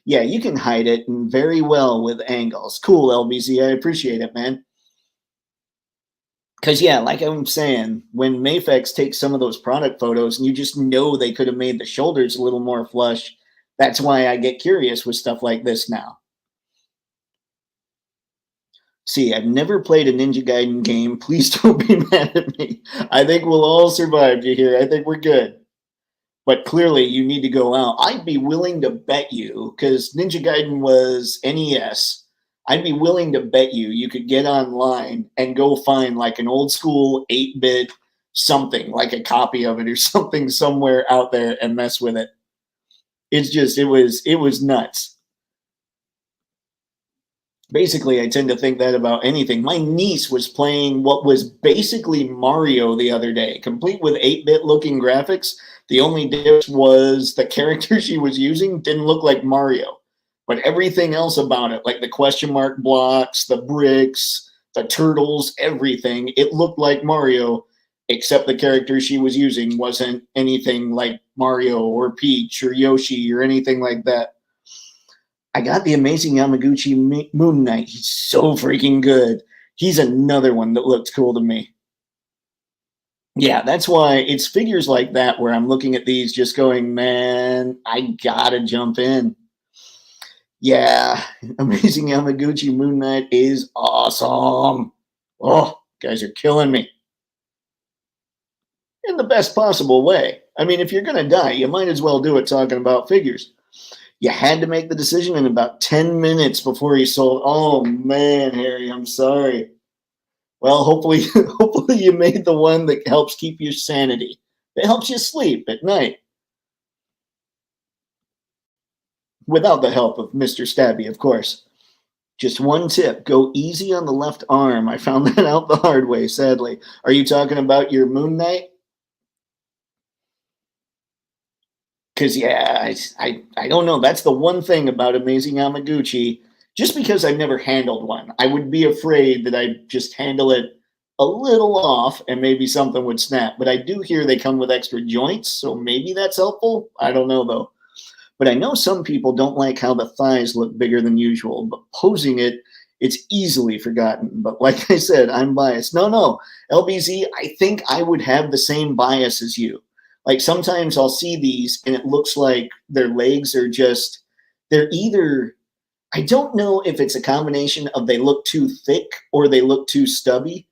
Yeah, you can hide it and very well with angles. Cool, LBZ. I appreciate it, man. Because, yeah, like I'm saying, when Mafex takes some of those product photos and you just know they could have made the shoulders a little more flush, that's why I get curious with stuff like this now. See, I've never played a Ninja Gaiden game. Please don't be mad at me. I think we'll all survive, you hear? I think we're good. But clearly, you need to go out. I'd be willing to bet you, because Ninja Gaiden was NES, I'd be willing to bet you could get online and go find like an old school 8-bit something, like a copy of it or something somewhere out there and mess with it. It's just, it was nuts. Basically, I tend to think that about anything. My niece was playing what was basically Mario the other day, complete with 8-bit looking graphics. The only difference was the character she was using didn't look like Mario, but everything else about it, like the question mark blocks, the bricks, the turtles, everything, it looked like Mario, except the character she was using wasn't anything like Mario or Peach or Yoshi or anything like that. I got the Amazing Yamaguchi Moon Knight. He's so freaking good. He's another one that looked cool to me. Yeah, that's why it's figures like that where I'm looking at these just going, man, I gotta jump in. Yeah, Amazing Yamaguchi Moon Knight is awesome. Oh, guys are killing me. In the best possible way. I mean, if you're gonna die, you might as well do it talking about figures. You had to make the decision in about 10 minutes before you sold. Oh man, Harry, I'm sorry. Well, hopefully, hopefully you made the one that helps keep your sanity. It helps you sleep at night. Without the help of Mr. Stabby, of course. Just one tip, go easy on the left arm. I found that out the hard way, sadly. Are you talking about your Moon Knight? Because, yeah, I don't know. That's the one thing about Amazing Yamaguchi. Just because I've never handled one, I would be afraid that I'd just handle it a little off and maybe something would snap. But I do hear they come with extra joints, so maybe that's helpful. I don't know, though. But I know some people don't like how the thighs look bigger than usual, but posing it, it's easily forgotten. But like I said, I'm biased. No, LBZ, I think I would have the same bias as you. Like sometimes I'll see these and it looks like their legs are just, they're either, I don't know if it's a combination of they look too thick or they look too stubby.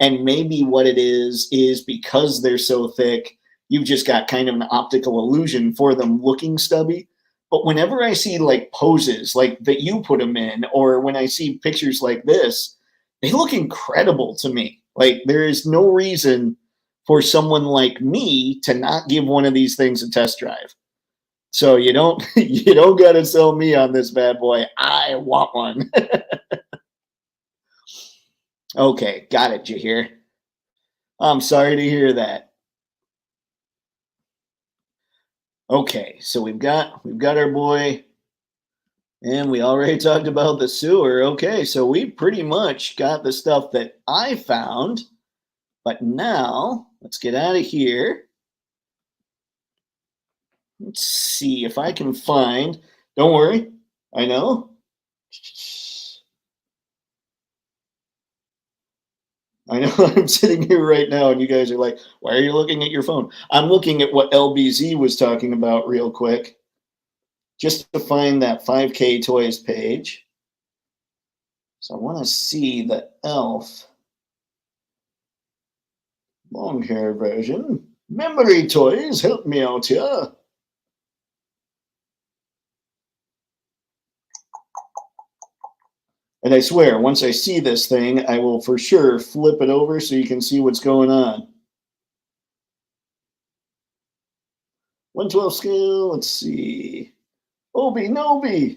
And maybe what it is because they're so thick, you've just got kind of an optical illusion for them looking stubby. But whenever I see like poses like that you put them in, or when I see pictures like this, they look incredible to me. Like there is no reason for someone like me to not give one of these things a test drive. So you don't you don't got to sell me on this bad boy. I want one. Okay, got it, Jahir. I'm sorry to hear that. Okay, so we've got our boy, and we already talked about the sewer. Okay, so we pretty much got the stuff that I found, but now let's get out of here. Let's see if I can find. Don't worry, I know. I know I'm sitting here right now, and you guys are like, why are you looking at your phone? I'm looking at what LBZ was talking about real quick, just to find that 5K Toys page. So I want to see the elf long hair version. Memory Toys, help me out here. And I swear, once I see this thing, I will for sure flip it over so you can see what's going on. 112 scale, let's see. Obi Nobi.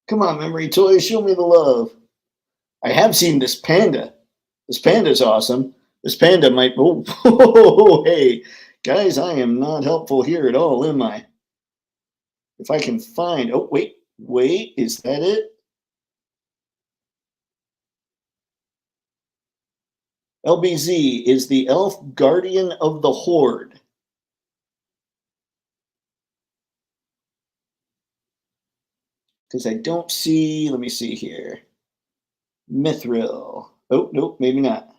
Come on, Memory Toys, show me the love. I have seen this panda. This panda's awesome. This panda might. Oh, hey, guys, I am not helpful here at all, am I? If I can find. Oh, wait, is that it? LBZ is the elf guardian of the horde. Because I don't see, let me see here. Mithril. Oh, nope, maybe not.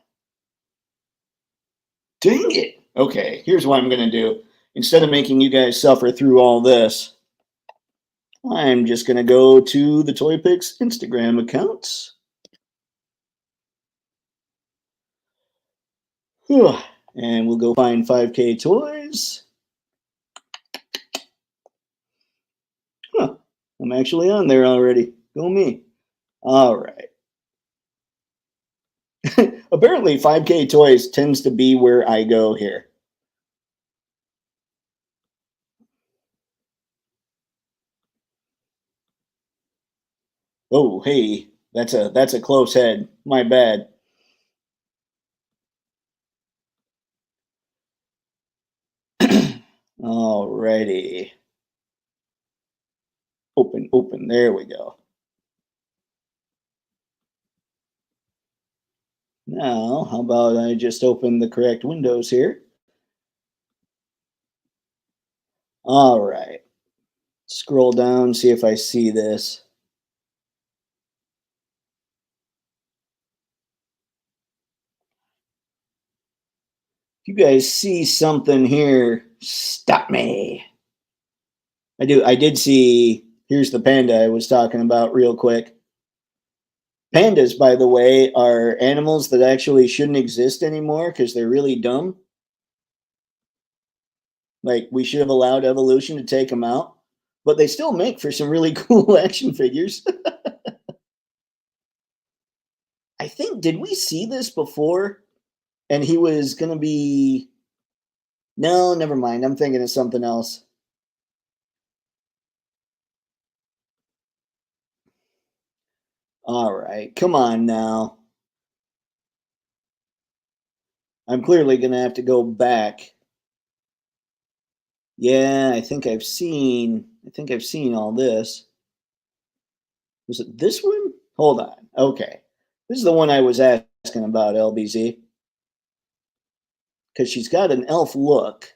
Dang it. Okay, here's what I'm going to do. Instead of making you guys suffer through all this, I'm just going to go to the Toypixx Instagram accounts. And we'll go find 5K toys. Huh, I'm actually on there already. Go me. All right. Apparently 5K toys tends to be where I go here. Oh, hey, that's a close head. My bad. Alrighty. Open, open. There we go. Now, how about I just open the correct windows here? All right. Scroll down, see if I see this. If you guys see something here, stop me. I did see, here's the panda I was talking about real quick. Pandas, by the way, are animals that actually shouldn't exist anymore because they're really dumb. Like, we should have allowed evolution to take them out, but they still make for some really cool action figures. I think, did we see this before? And he was going to be. No, never mind. I'm thinking of something else. All right. Come on now. I'm clearly going to have to go back. Yeah, I think I've seen all this. Was it this one? Hold on. Okay. This is the one I was asking about, LBZ. Because she's got an elf look,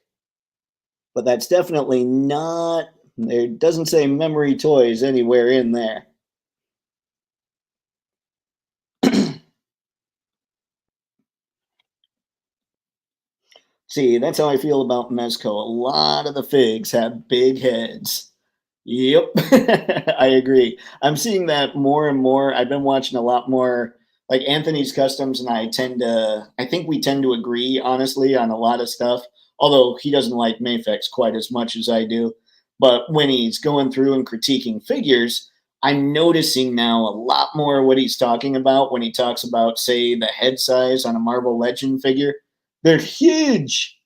but that's definitely not. There doesn't say memory toys anywhere in there. See, that's how I feel about Mezco. A lot of the figs have big heads. Yep, I agree. I'm seeing that more and more. I've been watching a lot more, like Anthony's Customs, and I think we tend to agree, honestly, on a lot of stuff. Although he doesn't like Mafex quite as much as I do. But when he's going through and critiquing figures, I'm noticing now a lot more what he's talking about when he talks about, say, the head size on a Marvel Legend figure. They're huge.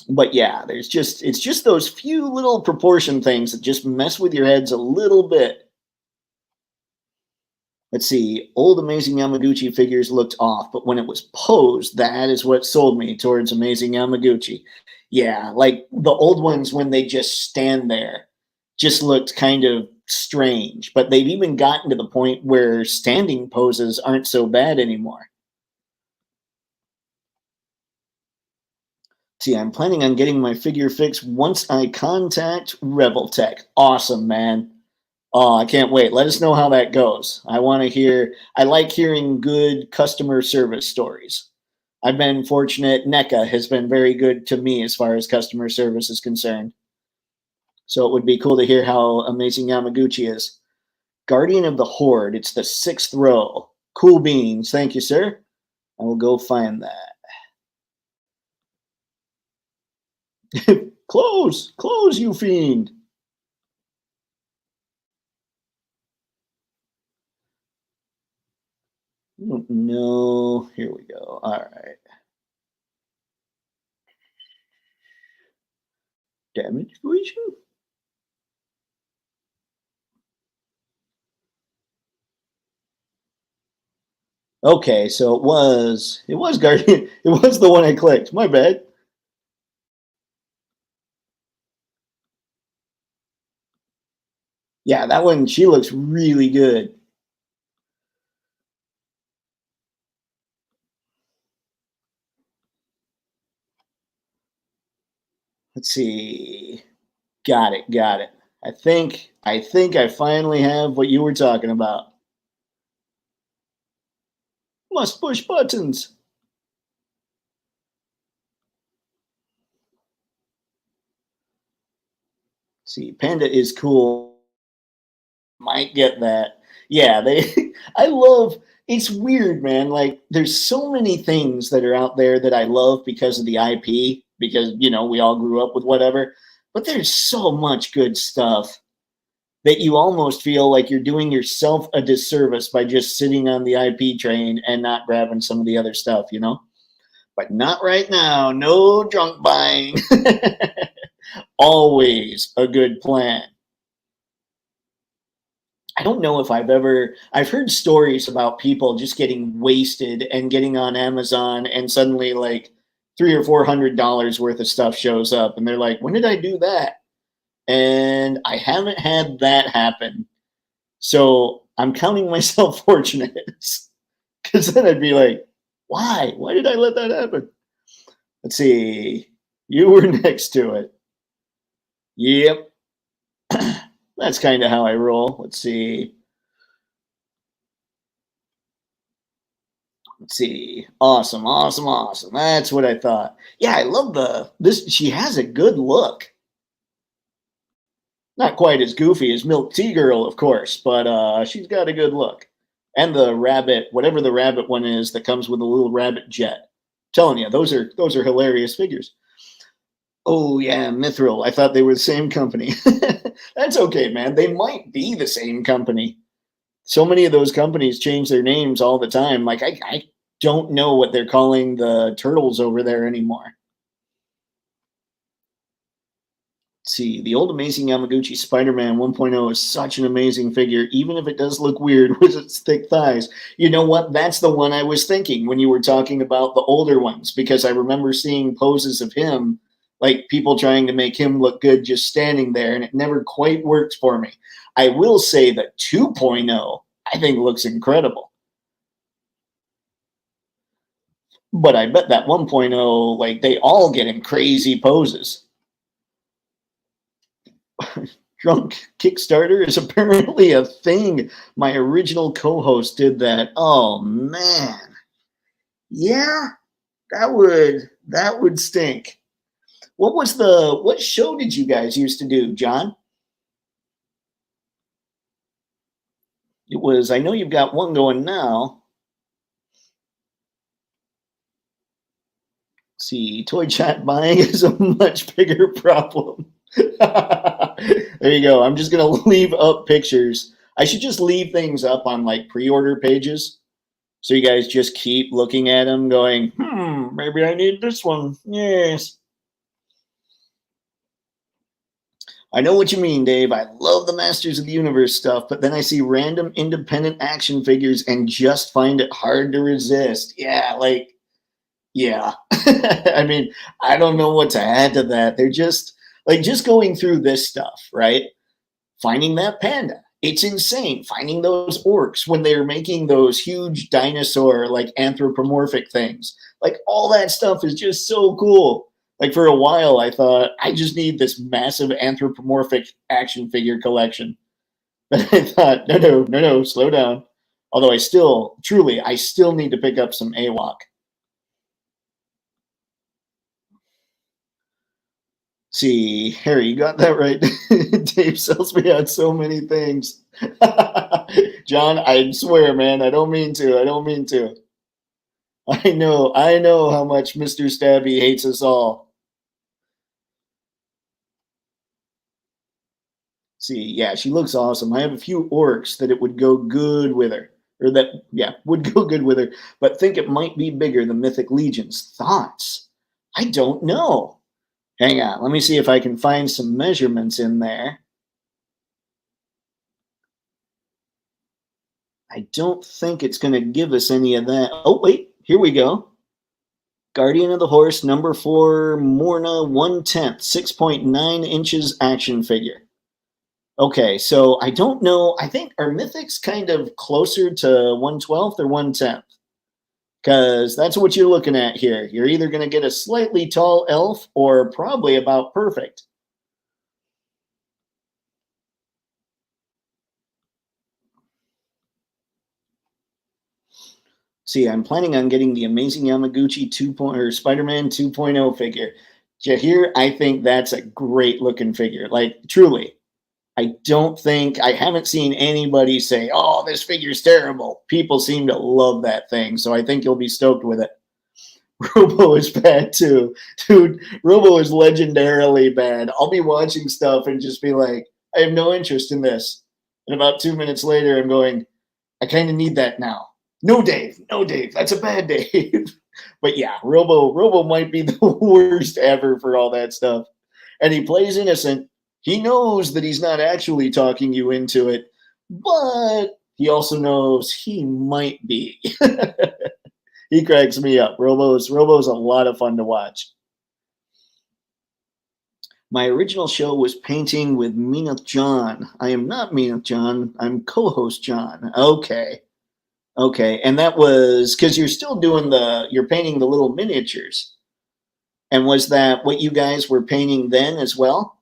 But yeah, it's just those few little proportion things that just mess with your heads a little bit. Let's see, old Amazing Yamaguchi figures looked off, but when it was posed, that is what sold me towards Amazing Yamaguchi. Yeah, like the old ones when they just stand there just looked kind of strange, but they've even gotten to the point where standing poses aren't so bad anymore. See, I'm planning on getting my figure fixed once I contact Reveltech. Awesome, man. Oh, I can't wait. Let us know how that goes. I want to hear, I like hearing good customer service stories. I've been fortunate. NECA has been very good to me as far as customer service is concerned. So it would be cool to hear how amazing Yamaguchi is. Guardian of the Horde. It's the 6th row. Cool beans. Thank you, sir. I will go find that. Close, close, you fiend. No, here we go. All right. Damage equation? Okay, so it was Guardian. It was the one I clicked. My bad. Yeah, that one, she looks really good. Let's see. Got it. Got it. I think I finally have what you were talking about. Must push buttons. See, Panda is cool. Might get that. Yeah, they I love it's weird, man. Like there's so many things that are out there that I love because of the IP, because we all grew up with whatever. But there's so much good stuff that you almost feel like you're doing yourself a disservice by just sitting on the IP train and not grabbing some of the other stuff. But not right now. No junk buying. Always a good plan. I don't know if I've heard stories about people just getting wasted and getting on Amazon and suddenly like $300 or $400 worth of stuff shows up and they're like, when did I do that? And I haven't had that happen. So I'm counting myself fortunate because then I'd be like, why? Why did I let that happen? Let's see. You were next to it. Yep. That's kind of how I roll. Let's see. Let's see. Awesome, awesome, awesome. That's what I thought. Yeah, I love this. She has a good look. Not quite as goofy as Milk Tea Girl, of course, but she's got a good look. And the rabbit, whatever the rabbit one is that comes with a little rabbit jet. Telling you, those are hilarious figures. Oh yeah, Mithril. I thought they were the same company. That's okay, man. They might be the same company. So many of those companies change their names all the time. Like I don't know what they're calling the turtles over there anymore. Let's see, the old amazing Yamaguchi Spider-Man 1.0 is such an amazing figure, even if it does look weird with its thick thighs. You know what? That's the one I was thinking when you were talking about the older ones, because I remember seeing poses of him, like people trying to make him look good just standing there, and it never quite worked for me. I will say that 2.0, I think looks incredible. But I bet that 1.0, like they all get in crazy poses. Drunk Kickstarter is apparently a thing. My original co-host did that. Oh man. Yeah, that would stink. What show did you guys used to do, John? It was I know you've got one going now. Let's see, toy chat buying is a much bigger problem. There you go. I'm just gonna leave up pictures. I should just leave things up on like pre-order pages, so you guys just keep looking at them, going, maybe I need this one. Yes, I know what you mean, Dave. I love the Masters of the Universe stuff, but then I see random independent action figures and just find it hard to resist. Yeah. I mean, I don't know what to add to that. They're just going through this stuff, right? Finding that panda. It's insane. Finding those orcs when they're making those huge dinosaur, like anthropomorphic things. Like all that stuff is just so cool. Like for a while, I thought I just need this massive anthropomorphic action figure collection. But I thought, no, no, no, no, slow down. Although I still need to pick up some AWOC. See, Harry, you got that right. Dave sells me on so many things. John, I swear, man, I don't mean to. I don't mean to. I know how much Mr. Stabby hates us all. See, yeah, she looks awesome. I have a few orcs that it would go good with her. Or that, yeah, would go good with her, but think it might be bigger than Mythic Legion's. Thoughts? I don't know. Hang on, let me see if I can find some measurements in there. I don't think it's going to give us any of that. Oh, wait, here we go. Guardian of the Horse, number 4, Morna, 1/10, 6.9 inches action figure. Okay, so I don't know. I think are Mythics kind of closer to 1/12 or 1/10? because that's what you're looking at here. You're either going to get a slightly tall elf or probably about perfect. See, I'm planning on getting the Amazing Yamaguchi 2. Or Spider-Man 2.0 figure. Jahir, I think that's a great looking figure. Like, truly. I haven't seen anybody say, oh, this figure's terrible. People seem to love that thing, so I think you'll be stoked with it. Robo is bad too. Dude, Robo is legendarily bad. I'll be watching stuff and just be like, I have no interest in this. And about 2 minutes later, I'm going, I kind of need that now. No, Dave. No, Dave. That's a bad Dave. But yeah, Robo might be the worst ever for all that stuff. And he plays innocent. He knows that he's not actually talking you into it, but he also knows he might be. He cracks me up. Robo's a lot of fun to watch. My original show was painting with Meanath John. I am not Meanath John. I'm co-host John. Okay. And that was because you're still doing you're painting the little miniatures. And was that what you guys were painting then as well?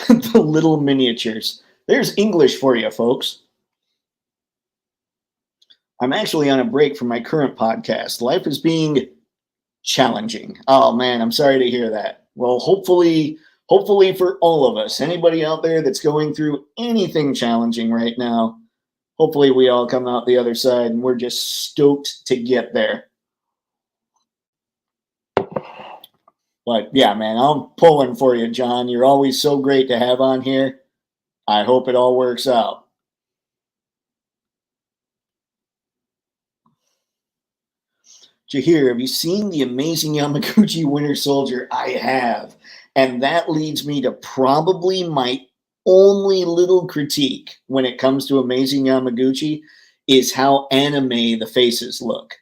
The little miniatures. There's English for you, folks. I'm actually on a break from my current podcast. Life is being challenging. Oh man, I'm sorry to hear that. Well, hopefully for all of us, anybody out there that's going through anything challenging right now, hopefully we all come out the other side and we're just stoked to get there. But yeah, man, I'm pulling for you, John. You're always so great to have on here. I hope it all works out. Jahir, have you seen the Amazing Yamaguchi Winter Soldier? I have. And that leads me to probably my only little critique when it comes to Amazing Yamaguchi is how anime the faces look.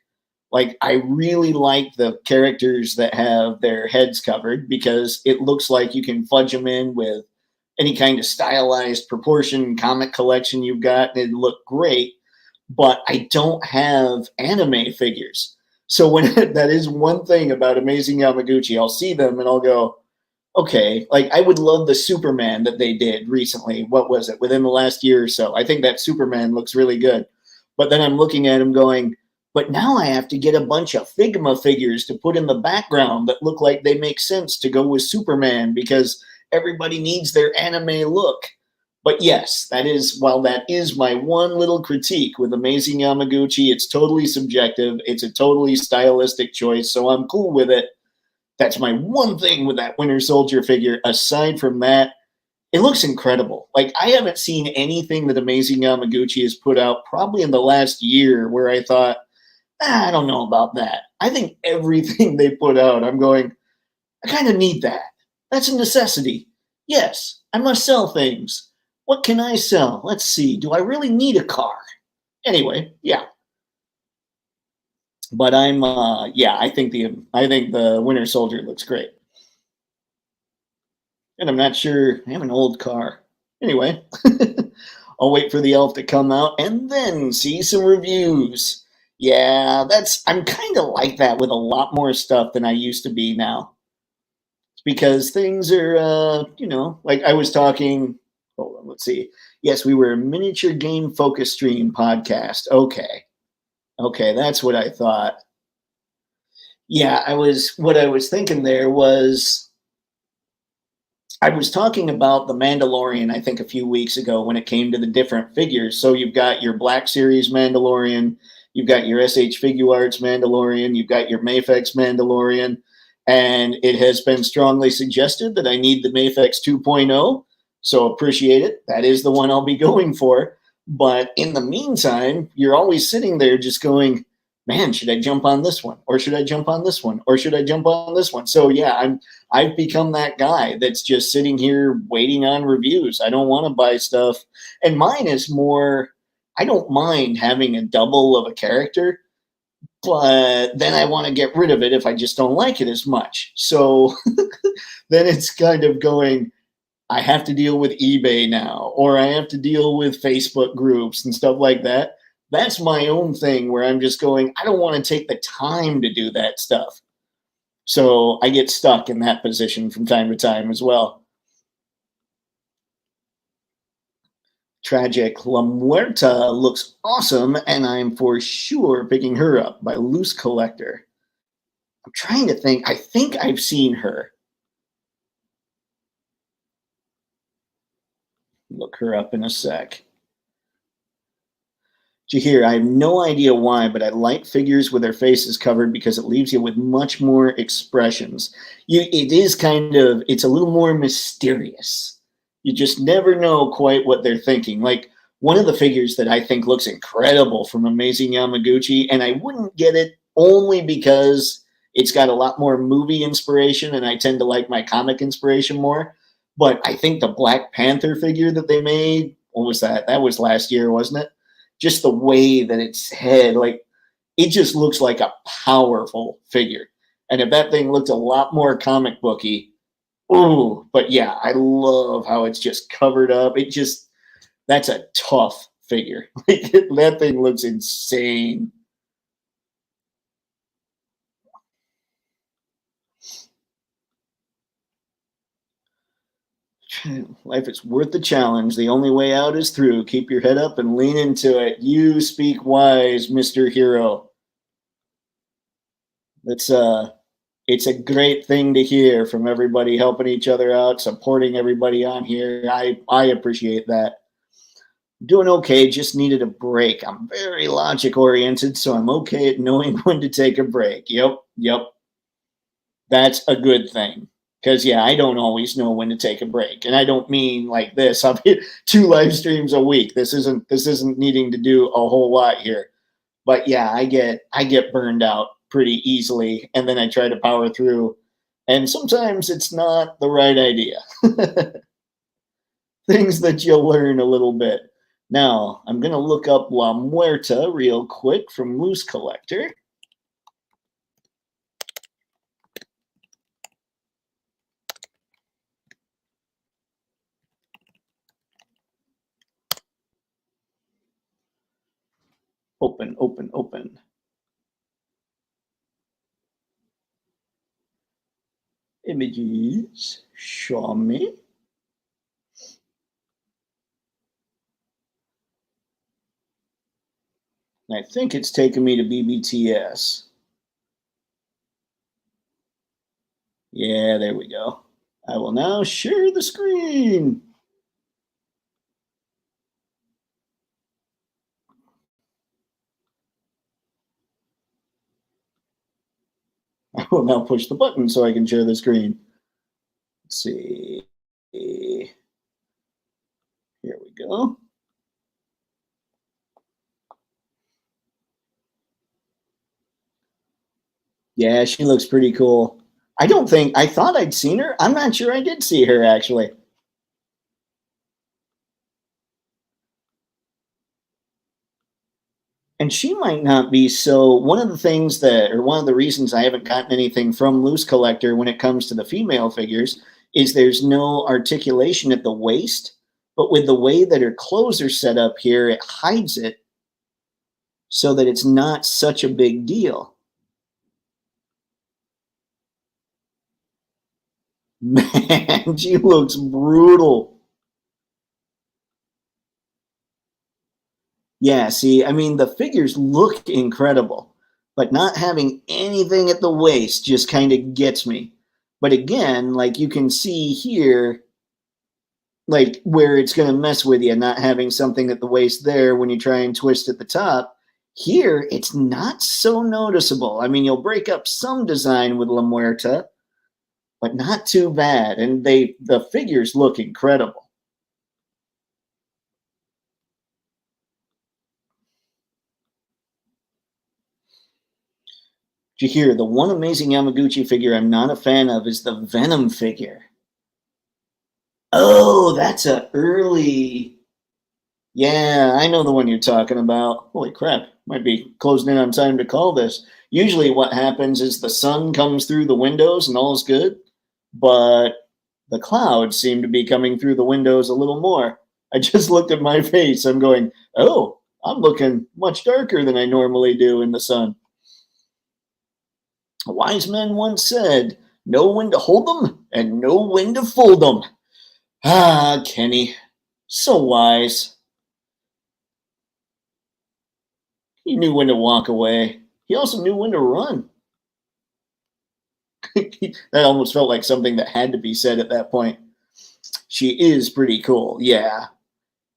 Like, I really like the characters that have their heads covered because it looks like you can fudge them in with any kind of stylized proportion comic collection you've got, and it'd look great. But I don't have anime figures. So when that is one thing about Amazing Yamaguchi, I'll see them and I'll go, okay, like I would love the Superman that they did recently. What was it? Within the last year or so. I think that Superman looks really good. But then I'm looking at him going, but now I have to get a bunch of Figma figures to put in the background that look like they make sense to go with Superman because everybody needs their anime look. But yes, while that is my one little critique with Amazing Yamaguchi, it's totally subjective. It's a totally stylistic choice, so I'm cool with it. That's my one thing with that Winter Soldier figure. Aside from that, it looks incredible. Like, I haven't seen anything that Amazing Yamaguchi has put out probably in the last year where I thought, I don't know about that. I think everything they put out, I'm going, I kind of need that. That's a necessity. Yes, I must sell things. What can I sell? Let's see. Do I really need a car? Anyway, yeah. But I think the Winter Soldier looks great. And I'm not sure, I have an old car. Anyway, I'll wait for the elf to come out and then see some reviews. Yeah, I'm kind of like that with a lot more stuff than I used to be now. It's because things are, like I was talking, hold on, let's see. Yes, we were a miniature game focus stream podcast. Okay, that's what I thought. Yeah, what I was thinking there was, I was talking about The Mandalorian, I think a few weeks ago when it came to the different figures. So you've got your Black Series Mandalorian, you've got your SH Figuarts Mandalorian, you've got your Mafex Mandalorian, and it has been strongly suggested that I need the Mafex 2.0, so appreciate it. That is the one I'll be going for. But in the meantime, you're always sitting there just going, man, should I jump on this one? Or should I jump on this one? Or should I jump on this one? So yeah, I've become that guy that's just sitting here waiting on reviews. I don't want to buy stuff. And mine is more, I don't mind having a double of a character, but then I want to get rid of it if I just don't like it as much. So then it's kind of going, I have to deal with eBay now, or I have to deal with Facebook groups and stuff like that. That's my own thing where I'm just going, I don't want to take the time to do that stuff. So I get stuck in that position from time to time as well. Tragic La Muerta looks awesome, and I'm for sure picking her up by Loose Collector. I'm trying to think. I think I've seen her. Look her up in a sec. Jahir, I have no idea why, but I like figures with their faces covered because it leaves you with much more expressions. It is kind of, it's a little more mysterious. You just never know quite what they're thinking. Like one of the figures that I think looks incredible from Amazing Yamaguchi, and I wouldn't get it only because it's got a lot more movie inspiration, and I tend to like my comic inspiration more. But I think the Black Panther figure that they made, what was that? That was last year, wasn't it? Just the way that its head, like, it just looks like a powerful figure. And if that thing looked a lot more comic booky, ooh, but yeah, I love how it's just covered up. It just, that's a tough figure. That thing looks insane. Life is worth the challenge. The only way out is through. Keep your head up and lean into it. You speak wise, Mr. Hero. It's a great thing to hear from everybody helping each other out, supporting everybody on here. I appreciate that. Doing okay, just needed a break. I'm very logic oriented, so I'm okay at knowing when to take a break. Yep. That's a good thing. Because yeah, I don't always know when to take a break. And I don't mean like this. I'll be 2 live streams a week. This isn't needing to do a whole lot here. But yeah, I get burned out pretty easily, and then I try to power through. And sometimes it's not the right idea. Things that you'll learn a little bit. Now, I'm going to look up La Muerta real quick from Loose Collector. Open. Images, show me. I think it's taken me to BBTS. Yeah, there we go. I will now share the screen. I will now push the button so I can share the screen. Let's see. Here we go. Yeah, she looks pretty cool. I thought I'd seen her. I'm not sure I did see her actually. And she might not be so. One of the reasons I haven't gotten anything from Loose Collector when it comes to the female figures is there's no articulation at the waist, but with the way that her clothes are set up here, it hides it so that it's not such a big deal. Man, she looks brutal. Yeah, see, I mean, the figures look incredible, but not having anything at the waist just kind of gets me. But again, like you can see here, like where it's going to mess with you, not having something at the waist there when you try and twist at the top. Here, it's not so noticeable. I mean, you'll break up some design with La Muerta, but not too bad. And the figures look incredible. Did you hear the one Amazing Yamaguchi figure I'm not a fan of is the Venom figure. Oh, that's a early. Yeah, I know the one you're talking about. Holy crap, might be closing in on time to call this. Usually what happens is the sun comes through the windows and all's good, but The clouds seem to be coming through the windows a little more. I just looked at my face. I'm going, oh, I'm looking much darker than I normally do in the sun. A wise man once said, know when to hold them and know when to fold them. Ah, Kenny, so wise. He knew when to walk away. He also knew when to run. That almost felt like something that had to be said at that point. She is pretty cool, yeah.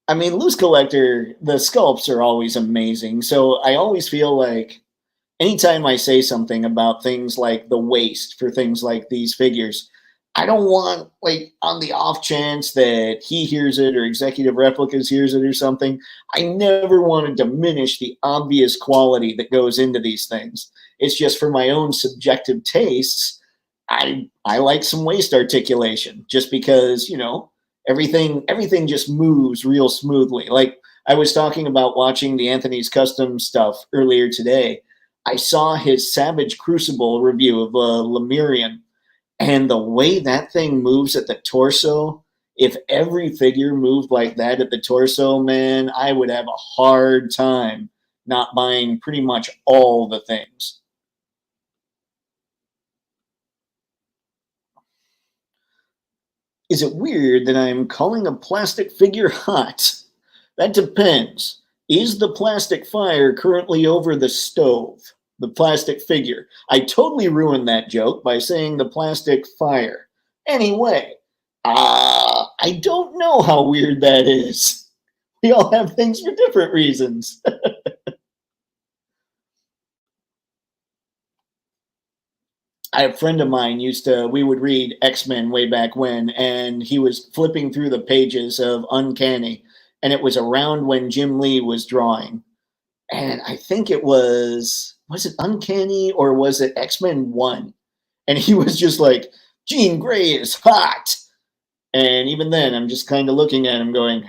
I mean, Loose Collector, the sculpts are always amazing. So I always feel like anytime I say something about things like the waist for things like these figures, I don't want, like, on the off chance that he hears it or Executive Replicas hears it or something, I never want to diminish the obvious quality that goes into these things. It's just for my own subjective tastes. I like some waist articulation just because, you know, everything just moves real smoothly. Like I was talking about watching the Anthony's Custom stuff earlier today. I saw his Savage Crucible review of Lemurian, and the way that thing moves at the torso, if every figure moved like that at the torso, man, I would have a hard time not buying pretty much all the things. Is it weird that I'm calling a plastic figure hot? That depends. Is the plastic fire currently over the stove? The plastic figure. I totally ruined that joke by saying the plastic fire. Anyway, I don't know how weird that is. We all have things for different reasons. A friend of mine we would read X-Men way back when, and he was flipping through the pages of Uncanny, and it was around when Jim Lee was drawing. And I think was it Uncanny or was it X-Men 1? And he was just like, Jean Grey is hot. And even then, I'm just kind of looking at him going,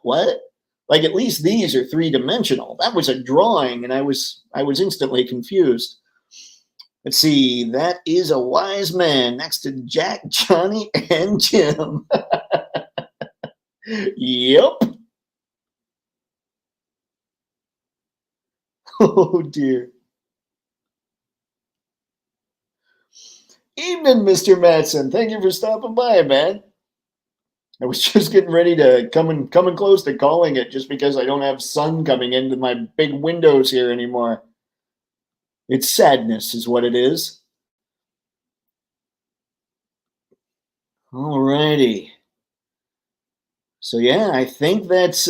what? Like, at least these are three-dimensional. That was a drawing, and I was instantly confused. Let's see, that is a wise man next to Jack, Johnny, and Jim. Yep. Oh, dear. Evening, Mr. Matson. Thank you for stopping by, man. I was just getting ready to coming close to calling it just because I don't have sun coming into my big windows here anymore. It's sadness is what it is. Alrighty. So yeah, I think that's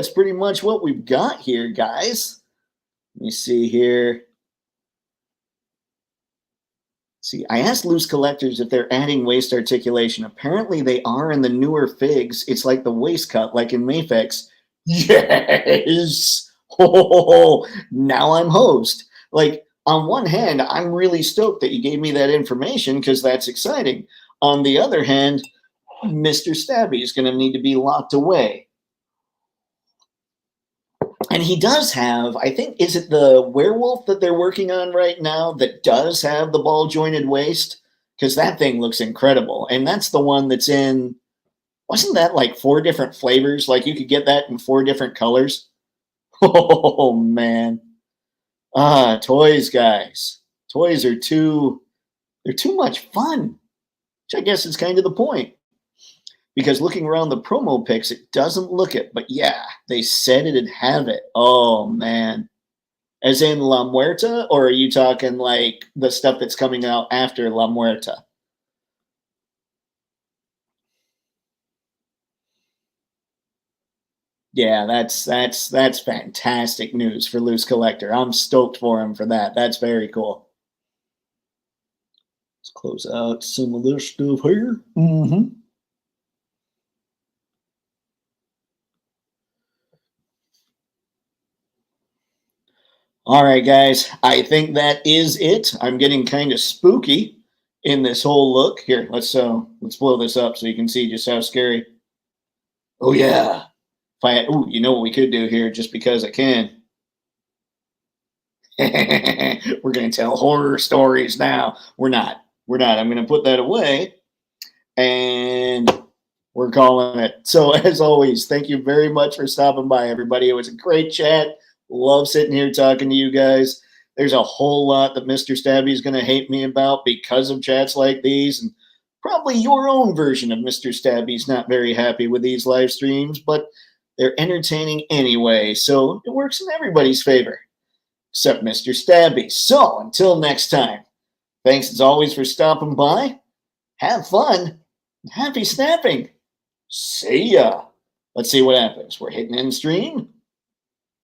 pretty much what we've got here, guys. Let me see here. See, I asked Loose Collectors if they're adding waist articulation. Apparently they are in the newer figs. It's like the waist cut, like in Mafex. Yes! Oh, now I'm host. Like, on one hand, I'm really stoked that you gave me that information because that's exciting. On the other hand, Mr. Stabby is going to need to be locked away. And he does have, I think, is it the werewolf that they're working on right now that does have the ball jointed waist? Because that thing looks incredible. And that's the one that's in, wasn't that like 4 different flavors? Like you could get that in 4 different colors. Oh, man. Toys, guys. Toys are they're too much fun, which I guess is kind of the point. Because looking around the promo pics, it doesn't look it. But yeah, they said it'd have it. Oh, man. As in La Muerta? Or are you talking like the stuff that's coming out after La Muerta? Yeah, that's fantastic news for Loose Collector. I'm stoked for him for that. That's very cool. Let's close out some of this stuff here. Mm-hmm. All right, guys. I think that is it. I'm getting kind of spooky in this whole look. Here, let's blow this up so you can see just how scary. Oh yeah. You know what we could do here just because I can. We're gonna tell horror stories now. We're not. I'm gonna put that away and we're calling it. So as always, thank you very much for stopping by, everybody. It was a great chat. Love sitting here talking to you guys. There's a whole lot that Mr. Stabby is going to hate me about because of chats like these, and probably your own version of Mr. Stabby's not very happy with these live streams, but they're entertaining anyway, so it works in everybody's favor, except Mr. Stabby. So until next time, thanks as always for stopping by. Have fun. Happy snapping. See ya. Let's see what happens. We're hitting end stream.